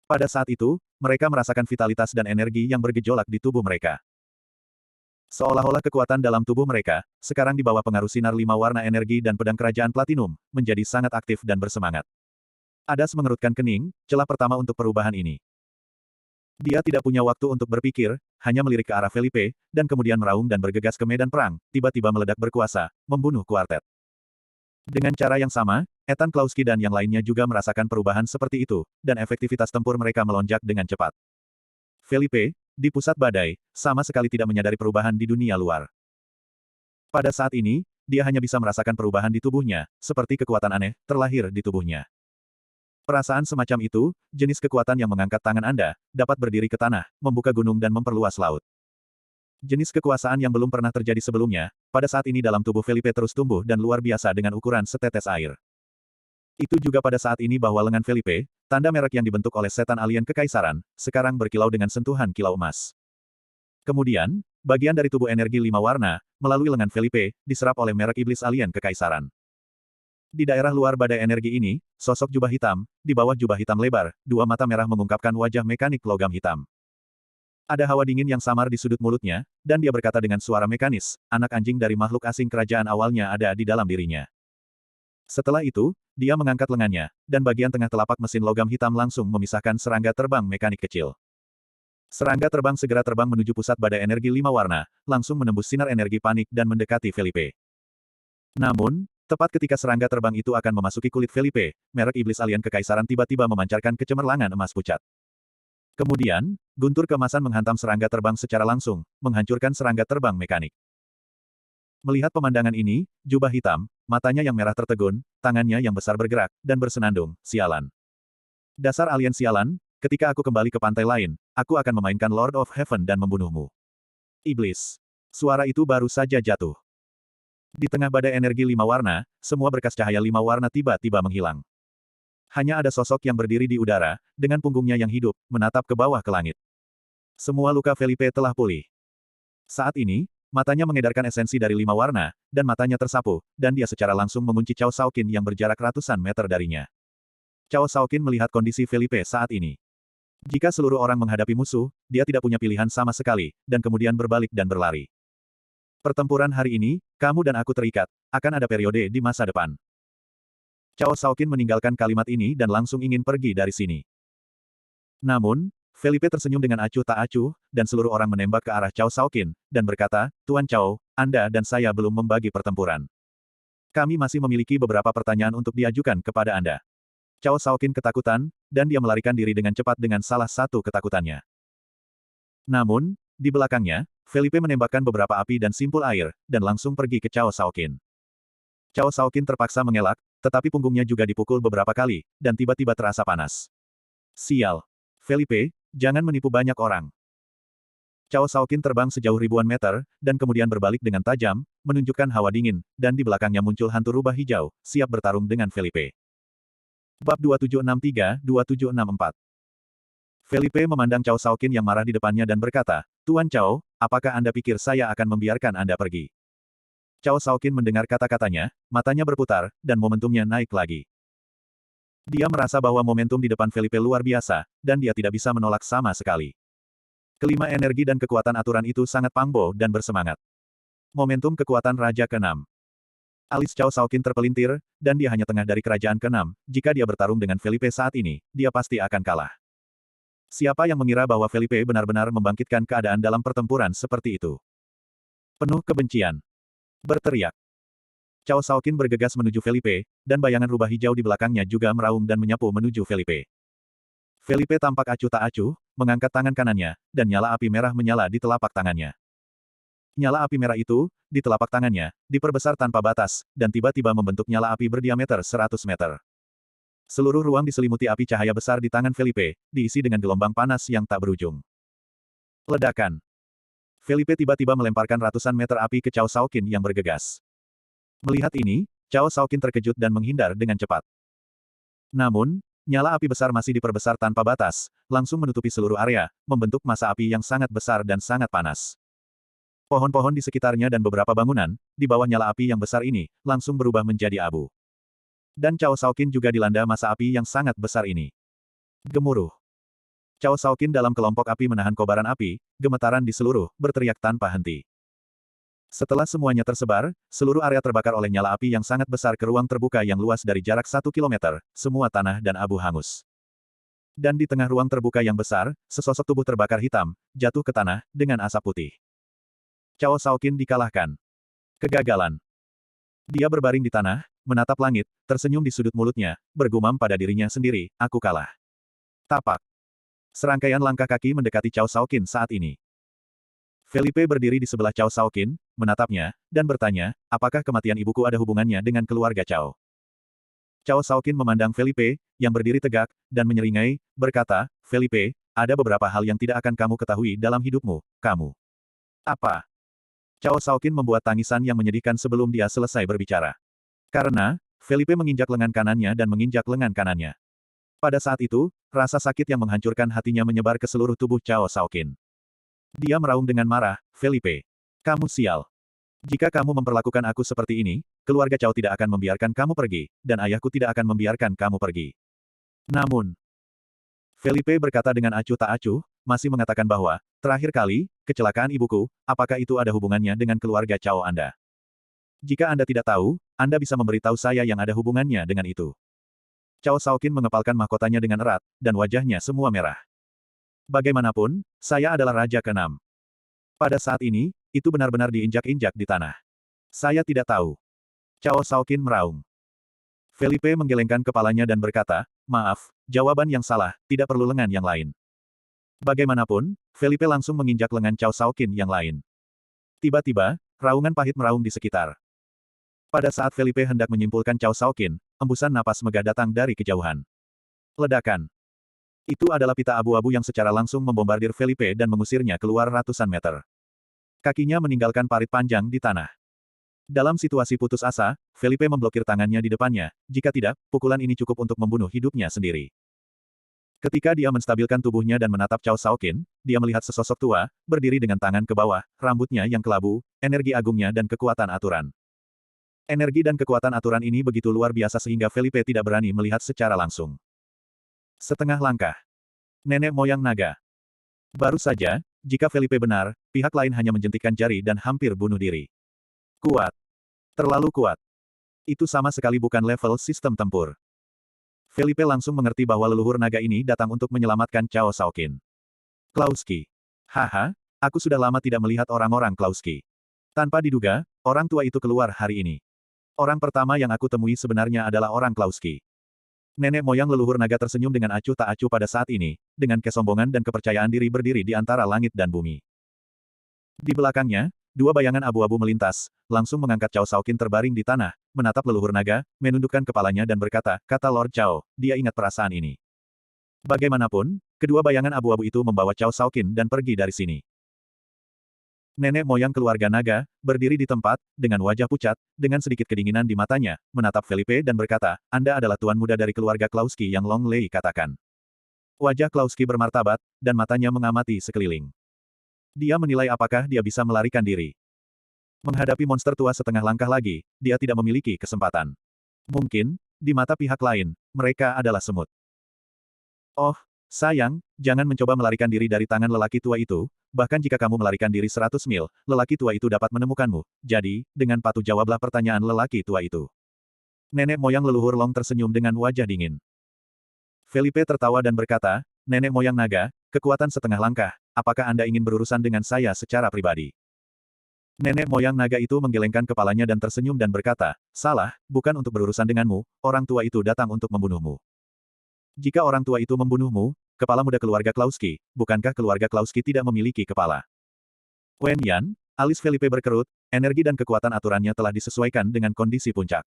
Pada saat itu, mereka merasakan vitalitas dan energi yang bergejolak di tubuh mereka. Seolah-olah kekuatan dalam tubuh mereka, sekarang di bawah pengaruh sinar 5 warna energi dan pedang kerajaan platinum, menjadi sangat aktif dan bersemangat. Adas mengerutkan kening, celah pertama untuk perubahan ini. Dia tidak punya waktu untuk berpikir, hanya melirik ke arah Felipe, dan kemudian meraung dan bergegas ke medan perang, tiba-tiba meledak berkuasa, membunuh kuartet. Dengan cara yang sama, Ethan Klauski dan yang lainnya juga merasakan perubahan seperti itu, dan efektivitas tempur mereka melonjak dengan cepat. Felipe, di pusat badai, sama sekali tidak menyadari perubahan di dunia luar. Pada saat ini, dia hanya bisa merasakan perubahan di tubuhnya, seperti kekuatan aneh, terlahir di tubuhnya. Perasaan semacam itu, jenis kekuatan yang mengangkat tangan Anda, dapat berdiri ke tanah, membuka gunung dan memperluas laut. Jenis kekuasaan yang belum pernah terjadi sebelumnya, pada saat ini dalam tubuh Felipe terus tumbuh dan luar biasa dengan ukuran setetes air. Itu juga pada saat ini bahwa lengan Felipe, tanda merek yang dibentuk oleh setan alien kekaisaran, sekarang berkilau dengan sentuhan kilau emas. Kemudian, bagian dari tubuh energi 5 warna, melalui lengan Felipe, diserap oleh merek iblis alien kekaisaran. Di daerah luar badai energi ini, sosok jubah hitam, di bawah jubah hitam lebar, dua mata merah mengungkapkan wajah mekanik logam hitam. Ada hawa dingin yang samar di sudut mulutnya, dan dia berkata dengan suara mekanis, anak anjing dari makhluk asing kerajaan awalnya ada di dalam dirinya. Setelah itu, dia mengangkat lengannya, dan bagian tengah telapak mesin logam hitam langsung memisahkan serangga terbang mekanik kecil. Serangga terbang segera terbang menuju pusat badai energi 5 warna, langsung menembus sinar energi panik dan mendekati Felipe. Namun, tepat ketika serangga terbang itu akan memasuki kulit Felipe, merek iblis alien kekaisaran tiba-tiba memancarkan kecemerlangan emas pucat. Kemudian, guntur keemasan menghantam serangga terbang secara langsung, menghancurkan serangga terbang mekanik. Melihat pemandangan ini, jubah hitam, matanya yang merah tertegun, tangannya yang besar bergerak, dan bersenandung, sialan. Dasar alien sialan, ketika aku kembali ke pantai lain, aku akan memainkan Lord of Heaven dan membunuhmu. Iblis. Suara itu baru saja jatuh. Di tengah badai energi 5 warna, semua berkas cahaya 5 warna tiba-tiba menghilang. Hanya ada sosok yang berdiri di udara, dengan punggungnya yang hidup, menatap ke bawah ke langit. Semua luka Felipe telah pulih. Saat ini, matanya mengedarkan esensi dari 5 warna, dan matanya tersapu, dan dia secara langsung mengunci Cao Shaoqin yang berjarak ratusan meter darinya. Cao Shaoqin melihat kondisi Felipe saat ini. Jika seluruh orang menghadapi musuh, dia tidak punya pilihan sama sekali, dan kemudian berbalik dan berlari. Pertempuran hari ini, kamu dan aku terikat, akan ada periode di masa depan. Cao Shaoqin meninggalkan kalimat ini dan langsung ingin pergi dari sini. Namun, Felipe tersenyum dengan acuh tak acuh, dan seluruh orang menembak ke arah Cao Shaoqin, dan berkata, Tuan Cao, Anda dan saya belum membagi pertempuran. Kami masih memiliki beberapa pertanyaan untuk diajukan kepada Anda. Cao Shaoqin ketakutan, dan dia melarikan diri dengan cepat dengan salah satu ketakutannya. Namun, di belakangnya, Felipe menembakkan beberapa api dan simpul air, dan langsung pergi ke Cao Shaoqin. Cao Shaoqin terpaksa mengelak, tetapi punggungnya juga dipukul beberapa kali, dan tiba-tiba terasa panas. Sial. Felipe, jangan menipu banyak orang. Cao Shaoqin terbang sejauh ribuan meter, dan kemudian berbalik dengan tajam, menunjukkan hawa dingin, dan di belakangnya muncul hantu rubah hijau, siap bertarung dengan Felipe. Bab 2763-2764. Felipe memandang Cao Shaoqin yang marah di depannya dan berkata, Tuan Cao, apakah Anda pikir saya akan membiarkan Anda pergi? Cao Shaoqin mendengar kata-katanya, matanya berputar, dan momentumnya naik lagi. Dia merasa bahwa momentum di depan Felipe luar biasa, dan dia tidak bisa menolak sama sekali. Kelima energi dan kekuatan aturan itu sangat pangbo dan bersemangat. Momentum kekuatan Raja ke-6. Alis Cao Shaoqin terpelintir, dan dia hanya tengah dari kerajaan ke-6, jika dia bertarung dengan Felipe saat ini, dia pasti akan kalah. Siapa yang mengira bahwa Felipe benar-benar membangkitkan keadaan dalam pertempuran seperti itu? Penuh kebencian. Berteriak. Cao Shaoqin bergegas menuju Felipe, dan bayangan rubah hijau di belakangnya juga meraung dan menyapu menuju Felipe. Felipe tampak acuh tak acuh, mengangkat tangan kanannya, dan nyala api merah menyala di telapak tangannya. Nyala api merah itu, di telapak tangannya, diperbesar tanpa batas, dan tiba-tiba membentuk nyala api berdiameter 100 meter. Seluruh ruang diselimuti api cahaya besar di tangan Felipe, diisi dengan gelombang panas yang tak berujung. Ledakan. Felipe tiba-tiba melemparkan ratusan meter api ke Cao Shaoqin yang bergegas. Melihat ini, Cao Shaoqin terkejut dan menghindar dengan cepat. Namun, nyala api besar masih diperbesar tanpa batas, langsung menutupi seluruh area, membentuk massa api yang sangat besar dan sangat panas. Pohon-pohon di sekitarnya dan beberapa bangunan, di bawah nyala api yang besar ini, langsung berubah menjadi abu. Dan Cao Shaoqin juga dilanda massa api yang sangat besar ini. Gemuruh. Cao Shaoqin dalam kelompok api menahan kobaran api, gemetaran di seluruh, berteriak tanpa henti. Setelah semuanya tersebar, seluruh area terbakar oleh nyala api yang sangat besar ke ruang terbuka yang luas dari jarak 1 kilometer, semua tanah dan abu hangus. Dan di tengah ruang terbuka yang besar, sesosok tubuh terbakar hitam, jatuh ke tanah, dengan asap putih. Cao Shaoqin dikalahkan. Kegagalan. Dia berbaring di tanah, menatap langit, tersenyum di sudut mulutnya, bergumam pada dirinya sendiri, aku kalah. Tapak. Serangkaian langkah kaki mendekati Cao Shaoqin saat ini. Felipe berdiri di sebelah Cao Shaoqin, menatapnya, dan bertanya, apakah kematian ibuku ada hubungannya dengan keluarga Cao? Cao Shaoqin memandang Felipe, yang berdiri tegak, dan menyeringai, berkata, Felipe, ada beberapa hal yang tidak akan kamu ketahui dalam hidupmu, kamu. Apa? Cao Shaoqin membuat tangisan yang menyedihkan sebelum dia selesai berbicara. Karena, Felipe menginjak lengan kanannya dan menginjak lengan kanannya. Pada saat itu, rasa sakit yang menghancurkan hatinya menyebar ke seluruh tubuh Cao Shaoqin. Dia meraung dengan marah, Felipe. Kamu sial. Jika kamu memperlakukan aku seperti ini, keluarga Cao tidak akan membiarkan kamu pergi, dan ayahku tidak akan membiarkan kamu pergi. Namun, Felipe berkata dengan acuh tak acuh, masih mengatakan bahwa, terakhir kali, kecelakaan ibuku, apakah itu ada hubungannya dengan keluarga Cao Anda? Jika Anda tidak tahu, Anda bisa memberitahu saya yang ada hubungannya dengan itu. Cao Shaoqin mengepalkan mahkotanya dengan erat, dan wajahnya semua merah. Bagaimanapun, saya adalah Raja ke-6. Pada saat ini, itu benar-benar diinjak-injak di tanah. Saya tidak tahu. Cao Shaoqin meraung. Felipe menggelengkan kepalanya dan berkata, maaf, jawaban yang salah, tidak perlu lengan yang lain. Bagaimanapun, Felipe langsung menginjak lengan Cao Shaoqin yang lain. Tiba-tiba, raungan pahit meraung di sekitar. Pada saat Felipe hendak menyimpulkan Cao Shaoqin, embusan napas megah datang dari kejauhan. Ledakan. Itu adalah pita abu-abu yang secara langsung membombardir Felipe dan mengusirnya keluar ratusan meter. Kakinya meninggalkan parit panjang di tanah. Dalam situasi putus asa, Felipe memblokir tangannya di depannya, jika tidak, pukulan ini cukup untuk membunuh hidupnya sendiri. Ketika dia menstabilkan tubuhnya dan menatap Cao Shaoqin, dia melihat sesosok tua, berdiri dengan tangan ke bawah, rambutnya yang kelabu, energi agungnya dan kekuatan aturan. Energi dan kekuatan aturan ini begitu luar biasa sehingga Felipe tidak berani melihat secara langsung. Setengah langkah. Nenek moyang naga. Baru saja, jika Felipe benar, pihak lain hanya menjentikkan jari dan hampir bunuh diri. Kuat. Terlalu kuat. Itu sama sekali bukan level sistem tempur. Felipe langsung mengerti bahwa leluhur naga ini datang untuk menyelamatkan Cao Shaoqin. Klauski. Haha, aku sudah lama tidak melihat orang-orang Klauski. Tanpa diduga, orang tua itu keluar hari ini. Orang pertama yang aku temui sebenarnya adalah orang Klauski. Nenek moyang leluhur naga tersenyum dengan acuh tak acuh pada saat ini, dengan kesombongan dan kepercayaan diri berdiri di antara langit dan bumi. Di belakangnya, dua bayangan abu-abu melintas, langsung mengangkat Cao Shaoqin terbaring di tanah, menatap leluhur naga, menundukkan kepalanya dan berkata, kata Lord Cao, dia ingat perasaan ini. Bagaimanapun, kedua bayangan abu-abu itu membawa Cao Shaoqin dan pergi dari sini. Nenek moyang keluarga naga, berdiri di tempat, dengan wajah pucat, dengan sedikit kedinginan di matanya, menatap Felipe dan berkata, Anda adalah tuan muda dari keluarga Klauski yang Long Lei katakan. Wajah Klauski bermartabat, dan matanya mengamati sekeliling. Dia menilai apakah dia bisa melarikan diri. Menghadapi monster tua setengah langkah lagi, dia tidak memiliki kesempatan. Mungkin, di mata pihak lain, mereka adalah semut. Oh, sayang, jangan mencoba melarikan diri dari tangan lelaki tua itu, bahkan jika kamu melarikan diri 100 mil, lelaki tua itu dapat menemukanmu. Jadi, dengan patuh jawablah pertanyaan lelaki tua itu. Nenek moyang leluhur Long tersenyum dengan wajah dingin. Felipe tertawa dan berkata, Nenek moyang naga, kekuatan setengah langkah, apakah Anda ingin berurusan dengan saya secara pribadi? Nenek moyang naga itu menggelengkan kepalanya dan tersenyum dan berkata, salah, bukan untuk berurusan denganmu, orang tua itu datang untuk membunuhmu. Jika orang tua itu membunuhmu, kepala muda keluarga Klauski, bukankah keluarga Klauski tidak memiliki kepala? Wen Yan, alis Felipe berkerut, energi dan kekuatan aturannya telah disesuaikan dengan kondisi puncak.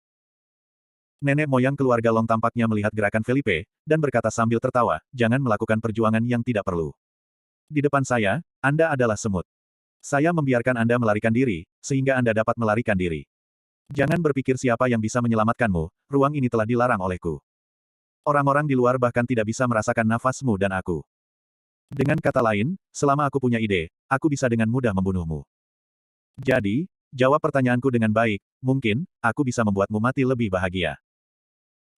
Nenek moyang keluarga Long tampaknya melihat gerakan Felipe, dan berkata sambil tertawa, jangan melakukan perjuangan yang tidak perlu. Di depan saya, Anda adalah semut. Saya membiarkan Anda melarikan diri, sehingga Anda dapat melarikan diri. Jangan berpikir siapa yang bisa menyelamatkanmu, ruang ini telah dilarang olehku. Orang-orang di luar bahkan tidak bisa merasakan nafasmu dan aku. Dengan kata lain, selama aku punya ide, aku bisa dengan mudah membunuhmu. Jadi, jawab pertanyaanku dengan baik, mungkin, aku bisa membuatmu mati lebih bahagia.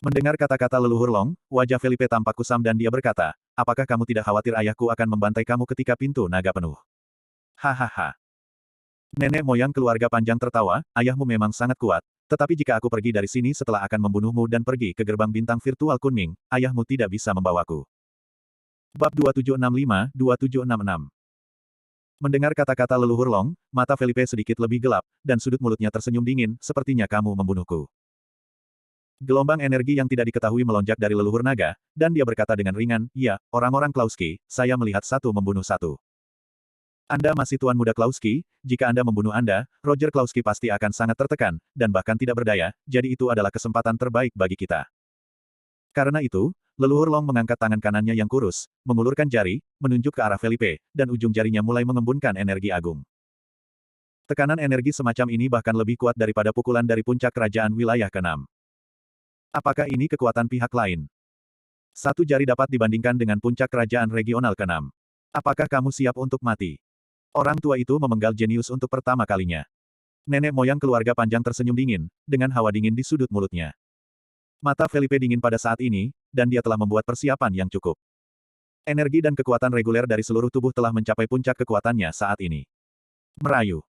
Mendengar kata-kata leluhur Long, wajah Felipe tampak kusam dan dia berkata, apakah kamu tidak khawatir ayahku akan membantai kamu ketika pintu naga penuh? Hahaha. Nenek moyang keluarga panjang tertawa, ayahmu memang sangat kuat. Tetapi jika aku pergi dari sini setelah akan membunuhmu dan pergi ke gerbang bintang virtual Kunming, ayahmu tidak bisa membawaku. Bab 2765-2766. Mendengar kata-kata leluhur Long, mata Felipe sedikit lebih gelap, dan sudut mulutnya tersenyum dingin, sepertinya kamu membunuhku. Gelombang energi yang tidak diketahui melonjak dari leluhur naga, dan dia berkata dengan ringan, ya, orang-orang Klauski, saya melihat satu membunuh satu. Anda masih tuan muda Klauski, jika Anda membunuh Anda, Roger Klauski pasti akan sangat tertekan, dan bahkan tidak berdaya, jadi itu adalah kesempatan terbaik bagi kita. Karena itu, leluhur Long mengangkat tangan kanannya yang kurus, mengulurkan jari, menunjuk ke arah Felipe, dan ujung jarinya mulai mengembunkan energi agung. Tekanan energi semacam ini bahkan lebih kuat daripada pukulan dari puncak kerajaan wilayah ke-6. Apakah ini kekuatan pihak lain? Satu jari dapat dibandingkan dengan puncak kerajaan regional ke-6. Apakah kamu siap untuk mati? Orang tua itu memenggal jenius untuk pertama kalinya. Nenek moyang keluarga panjang tersenyum dingin, dengan hawa dingin di sudut mulutnya. Mata Felipe dingin pada saat ini, dan dia telah membuat persiapan yang cukup. Energi dan kekuatan reguler dari seluruh tubuh telah mencapai puncak kekuatannya saat ini. Merayu.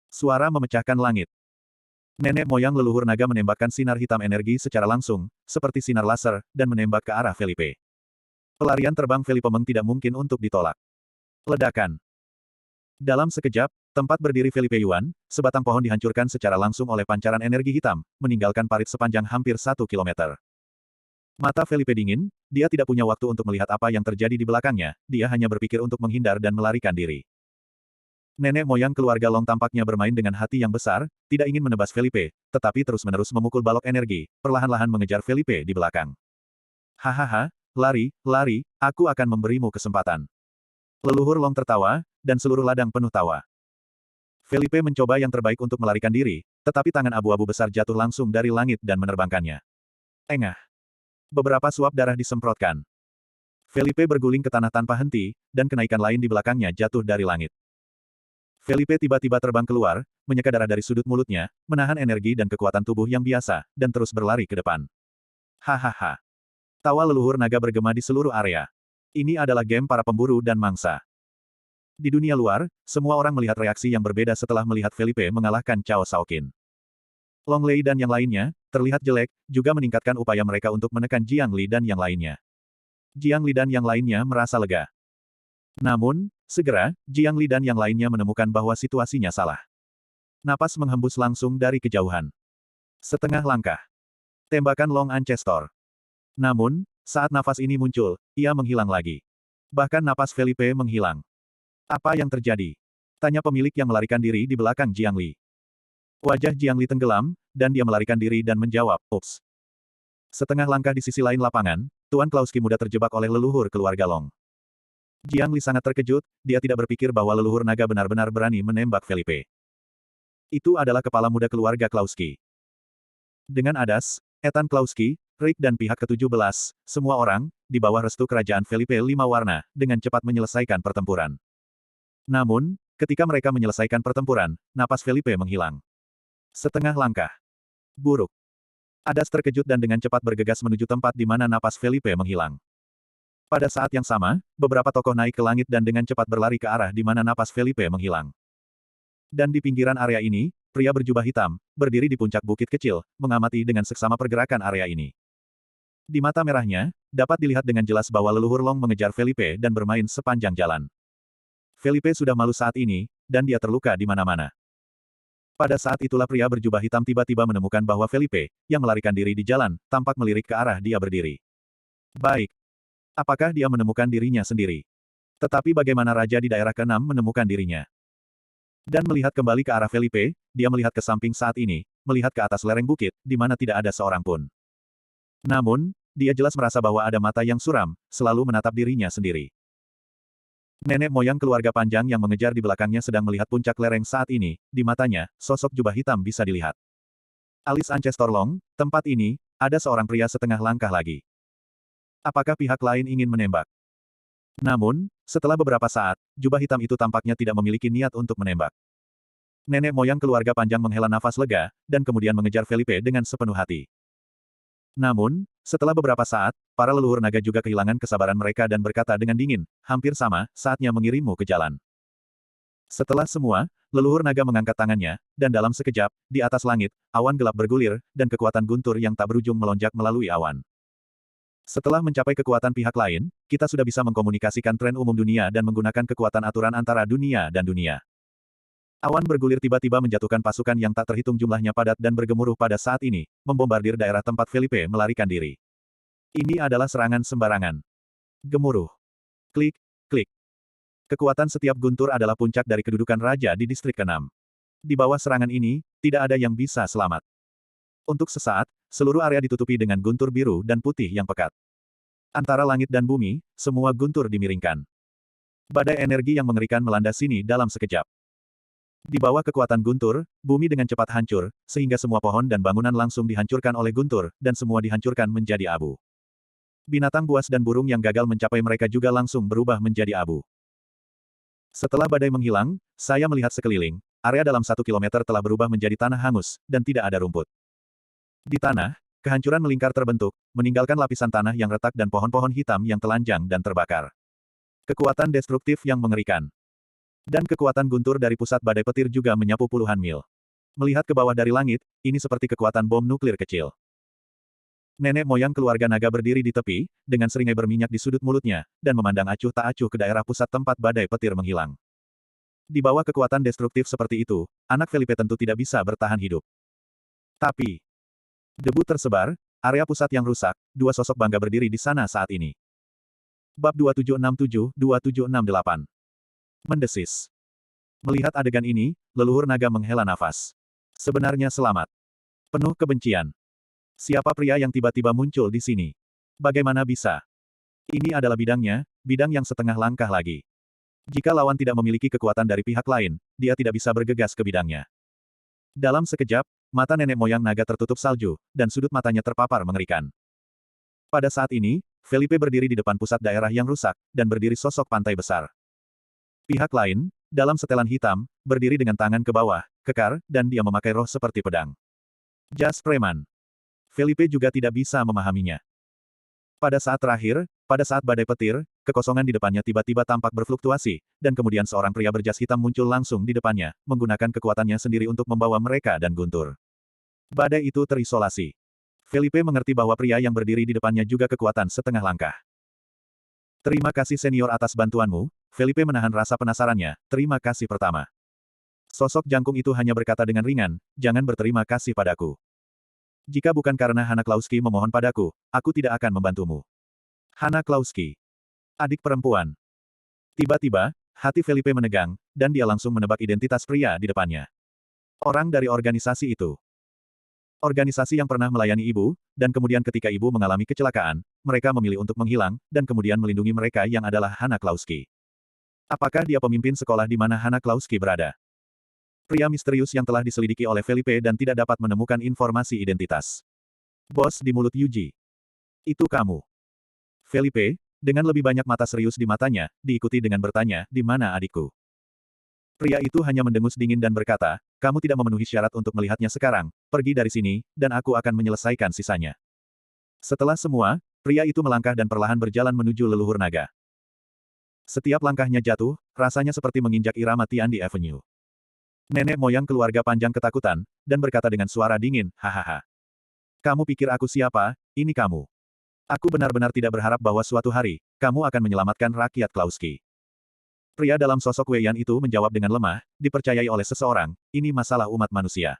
Suara memecahkan langit. Nenek moyang leluhur naga menembakkan sinar hitam energi secara langsung, seperti sinar laser, dan menembak ke arah Felipe. Pelarian terbang Felipe Meng tidak mungkin untuk ditolak. Ledakan. Dalam sekejap, tempat berdiri Felipe Yuan, sebatang pohon dihancurkan secara langsung oleh pancaran energi hitam, meninggalkan parit sepanjang hampir 1 kilometer. Mata Felipe dingin, dia tidak punya waktu untuk melihat apa yang terjadi di belakangnya, dia hanya berpikir untuk menghindar dan melarikan diri. Nenek moyang keluarga Long tampaknya bermain dengan hati yang besar, tidak ingin menebas Felipe, tetapi terus-menerus memukul balok energi, perlahan-lahan mengejar Felipe di belakang. Hahaha, lari, lari, aku akan memberimu kesempatan. Leluhur Long tertawa, dan seluruh ladang penuh tawa. Felipe mencoba yang terbaik untuk melarikan diri, tetapi tangan abu-abu besar jatuh langsung dari langit dan menerbangkannya. Engah. Beberapa suap darah disemprotkan. Felipe berguling ke tanah tanpa henti, dan kenaikan lain di belakangnya jatuh dari langit. Felipe tiba-tiba terbang keluar, menyeka darah dari sudut mulutnya, menahan energi dan kekuatan tubuh yang biasa, dan terus berlari ke depan. Hahaha. Tawa leluhur naga bergema di seluruh area. Ini adalah game para pemburu dan mangsa. Di dunia luar, semua orang melihat reaksi yang berbeda setelah melihat Felipe mengalahkan Cao Shaoqin. Long Lei dan yang lainnya, terlihat jelek, juga meningkatkan upaya mereka untuk menekan Jiang Li dan yang lainnya. Jiang Li dan yang lainnya merasa lega. Namun, segera, Jiang Li dan yang lainnya menemukan bahwa situasinya salah. Napas menghembus langsung dari kejauhan. Setengah langkah. Tembakan Long Ancestor. Namun, saat nafas ini muncul, ia menghilang lagi. Bahkan napas Felipe menghilang. Apa yang terjadi? Tanya pemilik yang melarikan diri di belakang Jiang Li. Wajah Jiang Li tenggelam, dan dia melarikan diri dan menjawab, "Ups." Setengah langkah di sisi lain lapangan, Tuan Klauski muda terjebak oleh leluhur keluarga Long. Jiang Li sangat terkejut, dia tidak berpikir bahwa leluhur naga benar-benar berani menembak Felipe. Itu adalah kepala muda keluarga Klauski. Dengan Adas, Ethan Klauski, Rick dan pihak ke-17, semua orang, di bawah restu kerajaan Felipe Lima Warna, dengan cepat menyelesaikan pertempuran. Namun, ketika mereka menyelesaikan pertempuran, napas Felipe menghilang. Setengah langkah. Buruk. Adas terkejut dan dengan cepat bergegas menuju tempat di mana napas Felipe menghilang. Pada saat yang sama, beberapa tokoh naik ke langit dan dengan cepat berlari ke arah di mana napas Felipe menghilang. Dan di pinggiran area ini, pria berjubah hitam, berdiri di puncak bukit kecil, mengamati dengan seksama pergerakan area ini. Di mata merahnya, dapat dilihat dengan jelas bahwa leluhur Long mengejar Felipe dan bermain sepanjang jalan. Felipe sudah malu saat ini, dan dia terluka di mana-mana. Pada saat itulah pria berjubah hitam tiba-tiba menemukan bahwa Felipe, yang melarikan diri di jalan, tampak melirik ke arah dia berdiri. Baik. Apakah dia menemukan dirinya sendiri? Tetapi bagaimana raja di daerah ke-6 menemukan dirinya? Dan melihat kembali ke arah Felipe, dia melihat ke samping saat ini, melihat ke atas lereng bukit, di mana tidak ada seorang pun. Namun, dia jelas merasa bahwa ada mata yang suram, selalu menatap dirinya sendiri. Nenek moyang keluarga panjang yang mengejar di belakangnya sedang melihat puncak lereng saat ini, di matanya, sosok jubah hitam bisa dilihat. Alis Ancestor Long, tempat ini, ada seorang pria setengah langkah lagi. Apakah pihak lain ingin menembak? Namun, setelah beberapa saat, jubah hitam itu tampaknya tidak memiliki niat untuk menembak. Nenek moyang keluarga panjang menghela nafas lega, dan kemudian mengejar Felipe dengan sepenuh hati. Namun, setelah beberapa saat, para leluhur naga juga kehilangan kesabaran mereka dan berkata dengan dingin, hampir sama, saatnya mengirimmu ke jalan. Setelah semua, leluhur naga mengangkat tangannya, dan dalam sekejap, di atas langit, awan gelap bergulir, dan kekuatan guntur yang tak berujung melonjak melalui awan. Setelah mencapai kekuatan pihak lain, kita sudah bisa mengkomunikasikan tren umum dunia dan menggunakan kekuatan aturan antara dunia dan dunia. Awan bergulir tiba-tiba menjatuhkan pasukan yang tak terhitung jumlahnya padat dan bergemuruh pada saat ini, membombardir daerah tempat Felipe melarikan diri. Ini adalah serangan sembarangan. Gemuruh. Klik, klik. Kekuatan setiap guntur adalah puncak dari kedudukan raja di distrik ke-6. Di bawah serangan ini, tidak ada yang bisa selamat. Untuk sesaat, seluruh area ditutupi dengan guntur biru dan putih yang pekat. Antara langit dan bumi, semua guntur dimiringkan. Badai energi yang mengerikan melanda sini dalam sekejap. Di bawah kekuatan guntur, bumi dengan cepat hancur, sehingga semua pohon dan bangunan langsung dihancurkan oleh guntur, dan semua dihancurkan menjadi abu. Binatang buas dan burung yang gagal mencapai mereka juga langsung berubah menjadi abu. Setelah badai menghilang, saya melihat sekeliling, area dalam 1 kilometer telah berubah menjadi tanah hangus, dan tidak ada rumput. Di tanah, kehancuran melingkar terbentuk, meninggalkan lapisan tanah yang retak dan pohon-pohon hitam yang telanjang dan terbakar. Kekuatan destruktif yang mengerikan. Dan kekuatan guntur dari pusat badai petir juga menyapu puluhan mil. Melihat ke bawah dari langit, ini seperti kekuatan bom nuklir kecil. Nenek moyang keluarga naga berdiri di tepi, dengan seringai berminyak di sudut mulutnya, dan memandang acuh tak acuh ke daerah pusat tempat badai petir menghilang. Di bawah kekuatan destruktif seperti itu, anak Felipe tentu tidak bisa bertahan hidup. Tapi, debu tersebar, area pusat yang rusak, dua sosok bangga berdiri di sana saat ini. Bab 2767-2768. Mendesis. Melihat adegan ini, leluhur naga menghela nafas. Sebenarnya selamat. Penuh kebencian. Siapa pria yang tiba-tiba muncul di sini? Bagaimana bisa? Ini adalah bidangnya, bidang yang setengah langkah lagi. Jika lawan tidak memiliki kekuatan dari pihak lain, dia tidak bisa bergegas ke bidangnya. Dalam sekejap, mata nenek moyang naga tertutup salju, dan sudut matanya terpapar mengerikan. Pada saat ini, Felipe berdiri di depan pusat daerah yang rusak, dan berdiri sosok pantai besar. Pihak lain, dalam setelan hitam, berdiri dengan tangan ke bawah, kekar, dan dia memakai roh seperti pedang. Jas preman. Felipe juga tidak bisa memahaminya. Pada saat terakhir, pada saat badai petir, kekosongan di depannya tiba-tiba tampak berfluktuasi, dan kemudian seorang pria berjas hitam muncul langsung di depannya, menggunakan kekuatannya sendiri untuk membawa mereka dan guntur. Badai itu terisolasi. Felipe mengerti bahwa pria yang berdiri di depannya juga kekuatan setengah langkah. Terima kasih senior atas bantuanmu, Felipe menahan rasa penasarannya, terima kasih pertama. Sosok jangkung itu hanya berkata dengan ringan, jangan berterima kasih padaku. Jika bukan karena Hana Klauski memohon padaku, aku tidak akan membantumu. Hana Klauski. Adik perempuan. Tiba-tiba, hati Felipe menegang, dan dia langsung menebak identitas pria di depannya. Orang dari organisasi itu. Organisasi yang pernah melayani ibu, dan kemudian ketika ibu mengalami kecelakaan, mereka memilih untuk menghilang, dan kemudian melindungi mereka yang adalah Hana Klauski. Apakah dia pemimpin sekolah di mana Hana Klauski berada? Pria misterius yang telah diselidiki oleh Felipe dan tidak dapat menemukan informasi identitas. Bos di mulut Yuji. Itu kamu. Felipe, dengan lebih banyak mata serius di matanya, diikuti dengan bertanya, di mana adikku? Pria itu hanya mendengus dingin dan berkata, kamu tidak memenuhi syarat untuk melihatnya sekarang, pergi dari sini, dan aku akan menyelesaikan sisanya. Setelah semua, pria itu melangkah dan perlahan berjalan menuju leluhur naga. Setiap langkahnya jatuh, rasanya seperti menginjak irama Tiandi Avenue. Nenek moyang keluarga panjang ketakutan, dan berkata dengan suara dingin, hahaha. Kamu pikir aku siapa? Ini kamu. Aku benar-benar tidak berharap bahwa suatu hari, kamu akan menyelamatkan rakyat Klauski. Pria dalam sosok Wei Yan itu menjawab dengan lemah, dipercayai oleh seseorang, ini masalah umat manusia.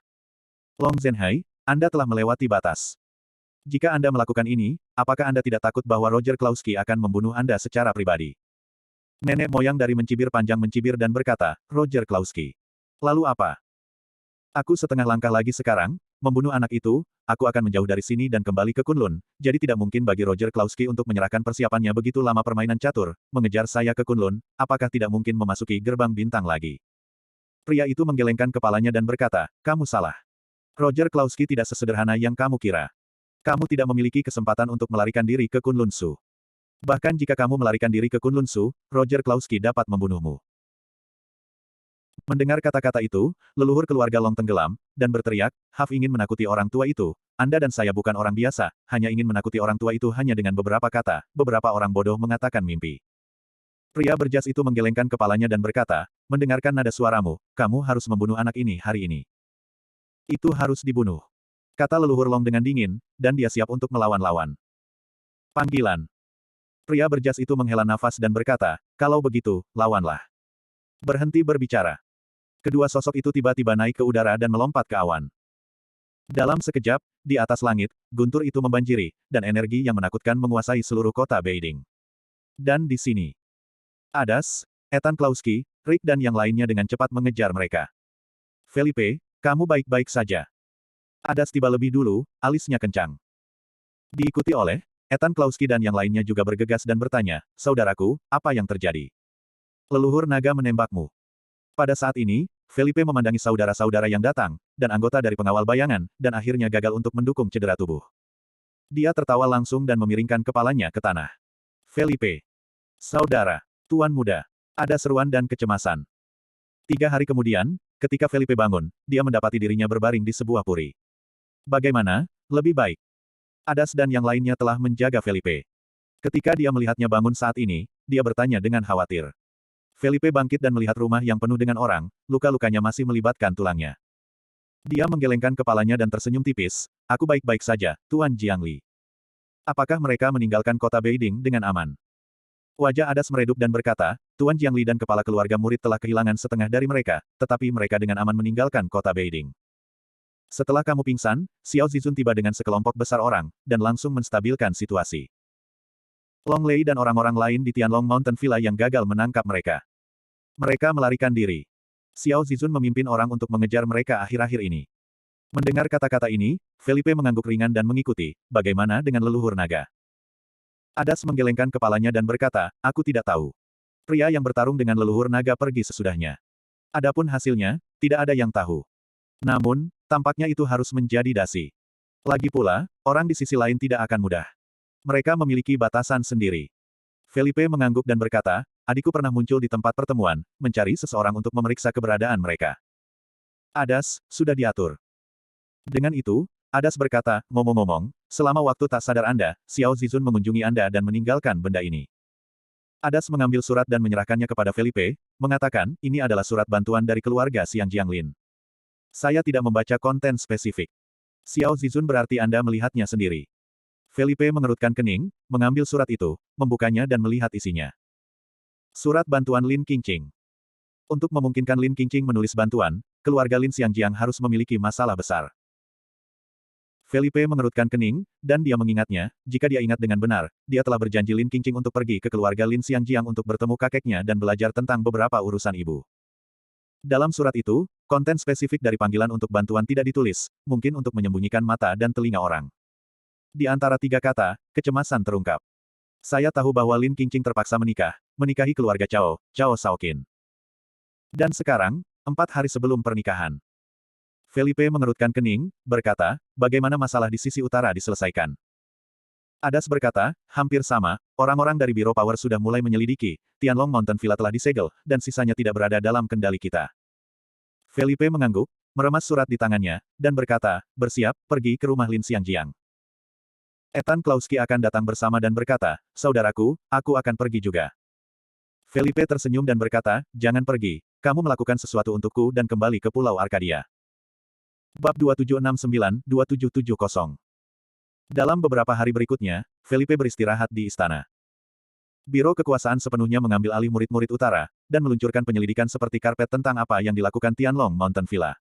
Long Zhenhai, Anda telah melewati batas. Jika Anda melakukan ini, apakah Anda tidak takut bahwa Roger Klauski akan membunuh Anda secara pribadi? Nenek moyang dari mencibir panjang mencibir dan berkata, Roger Klauski. Lalu apa? Aku setengah langkah lagi sekarang, membunuh anak itu, aku akan menjauh dari sini dan kembali ke Kunlun, jadi tidak mungkin bagi Roger Klauski untuk menyerahkan persiapannya begitu lama permainan catur, mengejar saya ke Kunlun, apakah tidak mungkin memasuki gerbang bintang lagi? Pria itu menggelengkan kepalanya dan berkata, kamu salah. Roger Klauski tidak sesederhana yang kamu kira. Kamu tidak memiliki kesempatan untuk melarikan diri ke Kunlun Su. Bahkan jika kamu melarikan diri ke Kunlun Su, Roger Klauski dapat membunuhmu. Mendengar kata-kata itu, leluhur keluarga Long tenggelam, dan berteriak, Haf ingin menakuti orang tua itu, Anda dan saya bukan orang biasa, hanya ingin menakuti orang tua itu hanya dengan beberapa kata, beberapa orang bodoh mengatakan mimpi. Pria berjas itu menggelengkan kepalanya dan berkata, mendengarkan nada suaramu, kamu harus membunuh anak ini hari ini. Itu harus dibunuh. Kata leluhur Long dengan dingin, dan dia siap untuk melawan-lawan. Panggilan. Pria berjas itu menghela nafas dan berkata, kalau begitu, lawanlah. Berhenti berbicara. Kedua sosok itu tiba-tiba naik ke udara dan melompat ke awan. Dalam sekejap, di atas langit, guntur itu membanjiri, dan energi yang menakutkan menguasai seluruh kota Beiding. Dan di sini, Adas, Ethan Klauski, Rick dan yang lainnya dengan cepat mengejar mereka. Felipe, kamu baik-baik saja. Adas tiba lebih dulu, alisnya kencang. Diikuti oleh, Ethan Klauski dan yang lainnya juga bergegas dan bertanya, saudaraku, apa yang terjadi? Leluhur naga menembakmu. Pada saat ini, Felipe memandangi saudara-saudara yang datang, dan anggota dari pengawal bayangan, dan akhirnya gagal untuk mendukung cedera tubuh. Dia tertawa langsung dan memiringkan kepalanya ke tanah. Felipe. Saudara. Tuan muda. Ada seruan dan kecemasan. 3 hari kemudian, ketika Felipe bangun, dia mendapati dirinya berbaring di sebuah puri. Bagaimana? Lebih baik. Adas dan yang lainnya telah menjaga Felipe. Ketika dia melihatnya bangun saat ini, dia bertanya dengan khawatir. Felipe bangkit dan melihat rumah yang penuh dengan orang, luka-lukanya masih melibatkan tulangnya. Dia menggelengkan kepalanya dan tersenyum tipis, "Aku baik-baik saja, Tuan Jiangli. Apakah mereka meninggalkan kota Beiding dengan aman?" Wajah Adas meredup dan berkata, "Tuan Jiangli dan kepala keluarga murid telah kehilangan setengah dari mereka, tetapi mereka dengan aman meninggalkan kota Beiding. Setelah kamu pingsan, Xiao Zizun tiba dengan sekelompok besar orang, dan langsung menstabilkan situasi. Long Lei dan orang-orang lain di Tianlong Mountain Villa yang gagal menangkap mereka. Mereka melarikan diri. Xiao Zizun memimpin orang untuk mengejar mereka akhir-akhir ini." Mendengar kata-kata ini, Felipe mengangguk ringan dan mengikuti. Bagaimana dengan leluhur naga? Adas menggelengkan kepalanya dan berkata, "Aku tidak tahu. Pria yang bertarung dengan leluhur naga pergi sesudahnya. Adapun hasilnya, tidak ada yang tahu. Namun, tampaknya itu harus menjadi dasi. Lagi pula, orang di sisi lain tidak akan mudah. Mereka memiliki batasan sendiri." Felipe mengangguk dan berkata, "Adikku pernah muncul di tempat pertemuan, mencari seseorang untuk memeriksa keberadaan mereka." Adas, sudah diatur. Dengan itu, Adas berkata, "Ngomong-ngomong, selama waktu tak sadar Anda, Xiao Zizun mengunjungi Anda dan meninggalkan benda ini." Adas mengambil surat dan menyerahkannya kepada Felipe, mengatakan, "Ini adalah surat bantuan dari keluarga Xiang Jianglin. Saya tidak membaca konten spesifik. Xiao Zizun berarti Anda melihatnya sendiri." Felipe mengerutkan kening, mengambil surat itu, membukanya dan melihat isinya. Surat bantuan Lin Qingqing. Untuk memungkinkan Lin Qingqing menulis bantuan, keluarga Lin Xiangjiang harus memiliki masalah besar. Felipe mengerutkan kening, dan dia mengingatnya, jika dia ingat dengan benar, dia telah berjanji Lin Qingqing untuk pergi ke keluarga Lin Xiangjiang untuk bertemu kakeknya dan belajar tentang beberapa urusan ibu. Dalam surat itu, konten spesifik dari panggilan untuk bantuan tidak ditulis, mungkin untuk menyembunyikan mata dan telinga orang. Di antara 3 kata, kecemasan terungkap. "Saya tahu bahwa Lin Qingqing terpaksa menikahi keluarga Chao, Chao Shaoqin. Dan sekarang, 4 hari sebelum pernikahan." Felipe mengerutkan kening, berkata, "Bagaimana masalah di sisi utara diselesaikan?" Adas berkata, "Hampir sama, orang-orang dari Biro Power sudah mulai menyelidiki, Tianlong Mountain Villa telah disegel, dan sisanya tidak berada dalam kendali kita." Felipe mengangguk, meremas surat di tangannya, dan berkata, "Bersiap, pergi ke rumah Lin Xiangjiang. Ethan Klauski akan datang bersama dan berkata, 'Saudaraku, aku akan pergi juga.'" Felipe tersenyum dan berkata, "Jangan pergi, kamu melakukan sesuatu untukku dan kembali ke Pulau Arkadia." Bab 2769-2770. Dalam beberapa hari berikutnya, Felipe beristirahat di istana. Biro kekuasaan sepenuhnya mengambil alih murid-murid utara, dan meluncurkan penyelidikan seperti karpet tentang apa yang dilakukan Tianlong Mountain Villa.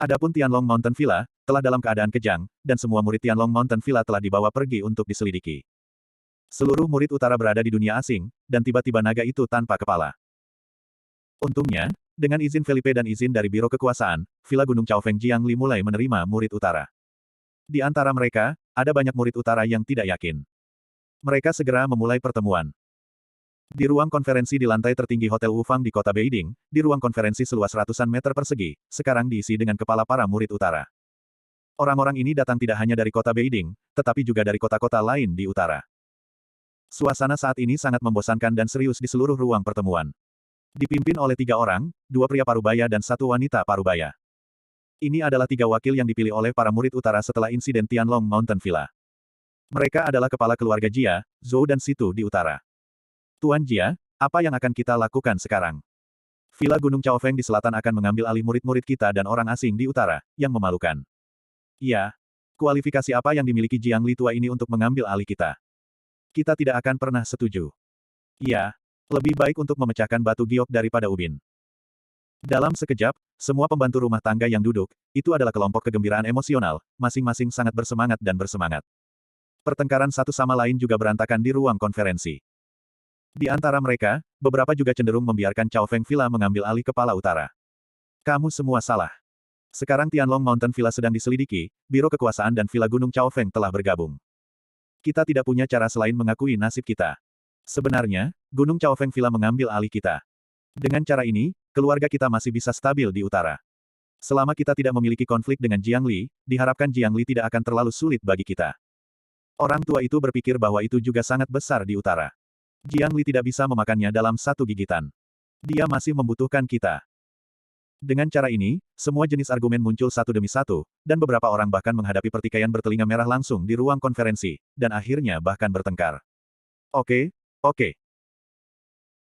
Adapun Tianlong Mountain Villa, telah dalam keadaan kejang, dan semua murid Tianlong Mountain Villa telah dibawa pergi untuk diselidiki. Seluruh murid utara berada di dunia asing, dan tiba-tiba naga itu tanpa kepala. Untungnya, dengan izin Felipe dan izin dari Biro Kekuasaan, Villa Gunung Chaofeng Jiangli mulai menerima murid utara. Di antara mereka, ada banyak murid utara yang tidak yakin. Mereka segera memulai pertemuan. Di ruang konferensi di lantai tertinggi Hotel Wufang di kota Beiding, di ruang konferensi seluas ratusan meter persegi, sekarang diisi dengan kepala para murid utara. Orang-orang ini datang tidak hanya dari kota Beiding, tetapi juga dari kota-kota lain di utara. Suasana saat ini sangat membosankan dan serius di seluruh ruang pertemuan. Dipimpin oleh 3 orang, 2 pria parubaya dan 1 wanita parubaya. Ini adalah 3 wakil yang dipilih oleh para murid utara setelah insiden Tianlong Mountain Villa. Mereka adalah kepala keluarga Jia, Zhou dan Situ di utara. "Tuan Jia, apa yang akan kita lakukan sekarang? Villa Gunung Chaofeng di selatan akan mengambil alih murid-murid kita dan orang asing di utara, yang memalukan." "Ya. Kualifikasi apa yang dimiliki Jiang Li tua ini untuk mengambil alih kita? Kita tidak akan pernah setuju. Ya. Lebih baik untuk memecahkan batu giok daripada ubin." Dalam sekejap, semua pembantu rumah tangga yang duduk, itu adalah kelompok kegembiraan emosional, masing-masing sangat bersemangat dan bersemangat. Pertengkaran satu sama lain juga berantakan di ruang konferensi. Di antara mereka, beberapa juga cenderung membiarkan Chaofeng Villa mengambil alih kepala utara. "Kamu semua salah. Sekarang Tianlong Mountain Villa sedang diselidiki, Biro Kekuasaan dan Villa Gunung Chaofeng telah bergabung. Kita tidak punya cara selain mengakui nasib kita. Sebenarnya, Gunung Chaofeng Villa mengambil alih kita. Dengan cara ini, keluarga kita masih bisa stabil di utara. Selama kita tidak memiliki konflik dengan Jiang Li, diharapkan Jiang Li tidak akan terlalu sulit bagi kita." Orang tua itu berpikir bahwa itu juga sangat besar di utara. Jiang Li tidak bisa memakannya dalam satu gigitan. Dia masih membutuhkan kita. Dengan cara ini, semua jenis argumen muncul satu demi satu, dan beberapa orang bahkan menghadapi pertikaian bertelinga merah langsung di ruang konferensi, dan akhirnya bahkan bertengkar. Oke, oke.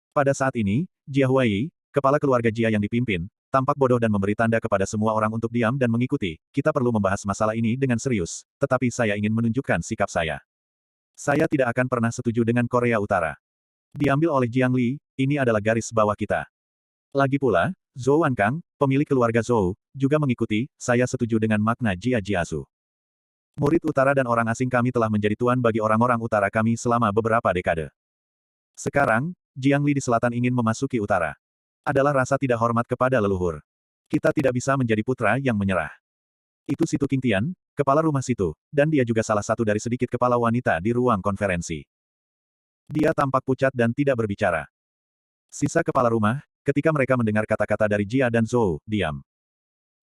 Pada saat ini, Jia Huai, kepala keluarga Jia yang dipimpin, tampak bodoh dan memberi tanda kepada semua orang untuk diam dan mengikuti. Kita perlu membahas masalah ini dengan serius, tetapi saya ingin menunjukkan sikap saya. Saya tidak akan pernah setuju dengan Korea Utara. Diambil oleh Jiang Li, ini adalah garis bawah kita. Lagi pula, Zhou Wankang, pemilik keluarga Zhou, juga mengikuti. Saya setuju dengan makna Jia Jiazu. Murid utara dan orang asing kami telah menjadi tuan bagi orang-orang utara kami selama beberapa dekade. Sekarang, Jiang Li di selatan ingin memasuki utara. Adalah rasa tidak hormat kepada leluhur. Kita tidak bisa menjadi putra yang menyerah. Itu Situ Qingtian, kepala rumah situ, dan dia juga salah satu dari sedikit kepala wanita di ruang konferensi. Dia tampak pucat dan tidak berbicara. Sisa kepala rumah, ketika mereka mendengar kata-kata dari Jia dan Zhou, diam.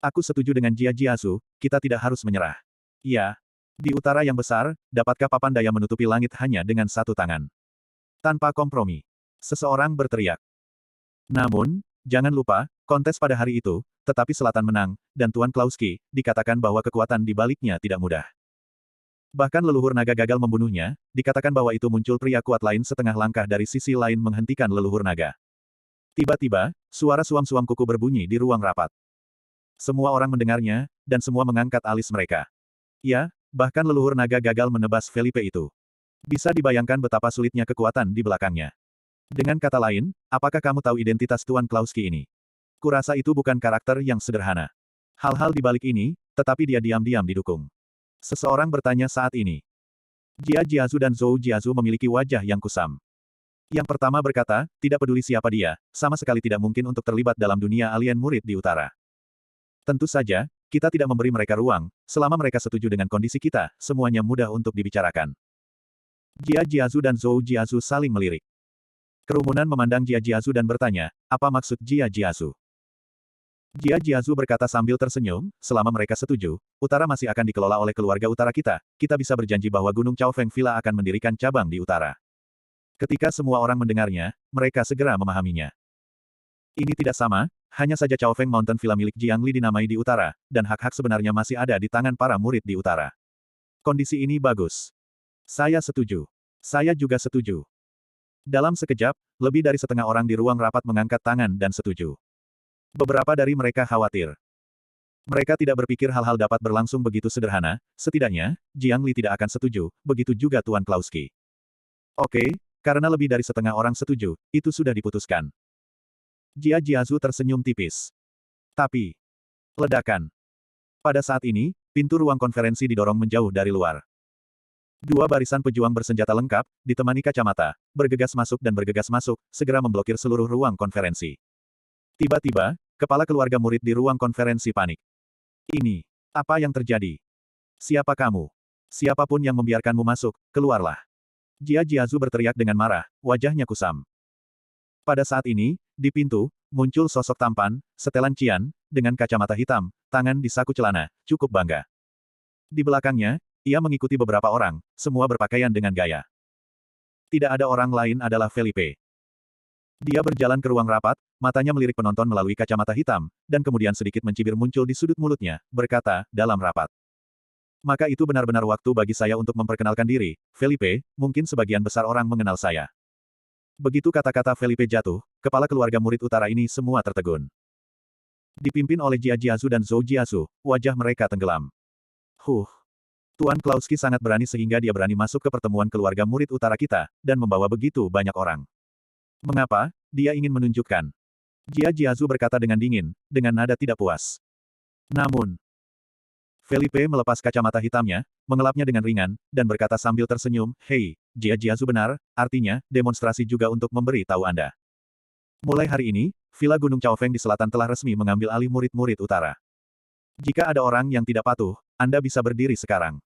Aku setuju dengan Jia Jiazu, kita tidak harus menyerah. Ya. Di utara yang besar, dapatkah papan daya menutupi langit hanya dengan satu tangan? Tanpa kompromi. Seseorang berteriak. Namun, jangan lupa, kontes pada hari itu, tetapi selatan menang, dan Tuan Klauski, dikatakan bahwa kekuatan di baliknya tidak mudah. Bahkan leluhur naga gagal membunuhnya, dikatakan bahwa itu muncul pria kuat lain setengah langkah dari sisi lain menghentikan leluhur naga. Tiba-tiba, suara suam-suam kuku berbunyi di ruang rapat. Semua orang mendengarnya, dan semua mengangkat alis mereka. Ya, bahkan leluhur naga gagal menebas Felipe itu. Bisa dibayangkan betapa sulitnya kekuatan di belakangnya. Dengan kata lain, apakah kamu tahu identitas Tuan Klauski ini? Kurasa itu bukan karakter yang sederhana. Hal-hal di balik ini, tetapi dia diam-diam didukung. Seseorang bertanya saat ini. Jia Jiazu dan Zhou Jiazu memiliki wajah yang kusam. Yang pertama berkata, tidak peduli siapa dia, sama sekali tidak mungkin untuk terlibat dalam dunia alien murid di utara. Tentu saja, kita tidak memberi mereka ruang, selama mereka setuju dengan kondisi kita, semuanya mudah untuk dibicarakan. Jia Jiazu dan Zhou Jiazu saling melirik. Kerumunan memandang Jia Jiazu dan bertanya, apa maksud Jia Jiazu? Jia Jiazu berkata sambil tersenyum, selama mereka setuju, utara masih akan dikelola oleh keluarga utara kita bisa berjanji bahwa Gunung Chaofeng Villa akan mendirikan cabang di utara. Ketika semua orang mendengarnya, mereka segera memahaminya. Ini tidak sama, hanya saja Chaofeng Mountain Villa milik Jiang Li dinamai di utara, dan hak-hak sebenarnya masih ada di tangan para murid di utara. Kondisi ini bagus. Saya setuju. Saya juga setuju. Dalam sekejap, lebih dari setengah orang di ruang rapat mengangkat tangan dan setuju. Beberapa dari mereka khawatir. Mereka tidak berpikir hal-hal dapat berlangsung begitu sederhana, setidaknya, Jiang Li tidak akan setuju, begitu juga Tuan Klauski. Oke, karena lebih dari setengah orang setuju, itu sudah diputuskan. Jia Jiazu tersenyum tipis. Tapi, ledakan. Pada saat ini, pintu ruang konferensi didorong menjauh dari luar. Dua barisan pejuang bersenjata lengkap, ditemani kacamata, bergegas masuk, segera memblokir seluruh ruang konferensi. Tiba-tiba, kepala keluarga murid di ruang konferensi panik. Ini, apa yang terjadi? Siapa kamu? Siapapun yang membiarkanmu masuk, keluarlah. Jia Jiazu berteriak dengan marah, wajahnya kusam. Pada saat ini, di pintu, muncul sosok tampan, setelan Qian, dengan kacamata hitam, tangan di saku celana, cukup bangga. Di belakangnya, ia mengikuti beberapa orang, semua berpakaian dengan gaya. Tidak ada orang lain adalah Felipe. Dia berjalan ke ruang rapat, matanya melirik penonton melalui kacamata hitam, dan kemudian sedikit mencibir muncul di sudut mulutnya, berkata, dalam rapat. Maka itu benar-benar waktu bagi saya untuk memperkenalkan diri, Felipe, mungkin sebagian besar orang mengenal saya. Begitu kata-kata Felipe jatuh, kepala keluarga murid utara ini semua tertegun. Dipimpin oleh Jia Jiazu dan Zhou Jiazu, wajah mereka tenggelam. Tuan Klauski sangat berani sehingga dia berani masuk ke pertemuan keluarga murid utara kita, dan membawa begitu banyak orang. Mengapa? Dia ingin menunjukkan. Jia Jiazu berkata dengan dingin, dengan nada tidak puas. Namun, Felipe melepas kacamata hitamnya, mengelapnya dengan ringan, dan berkata sambil tersenyum, hei, Jia Jiazu benar, artinya, demonstrasi juga untuk memberi tahu Anda. Mulai hari ini, Villa Gunung Chaofeng di selatan telah resmi mengambil alih murid-murid utara. Jika ada orang yang tidak patuh, Anda bisa berdiri sekarang.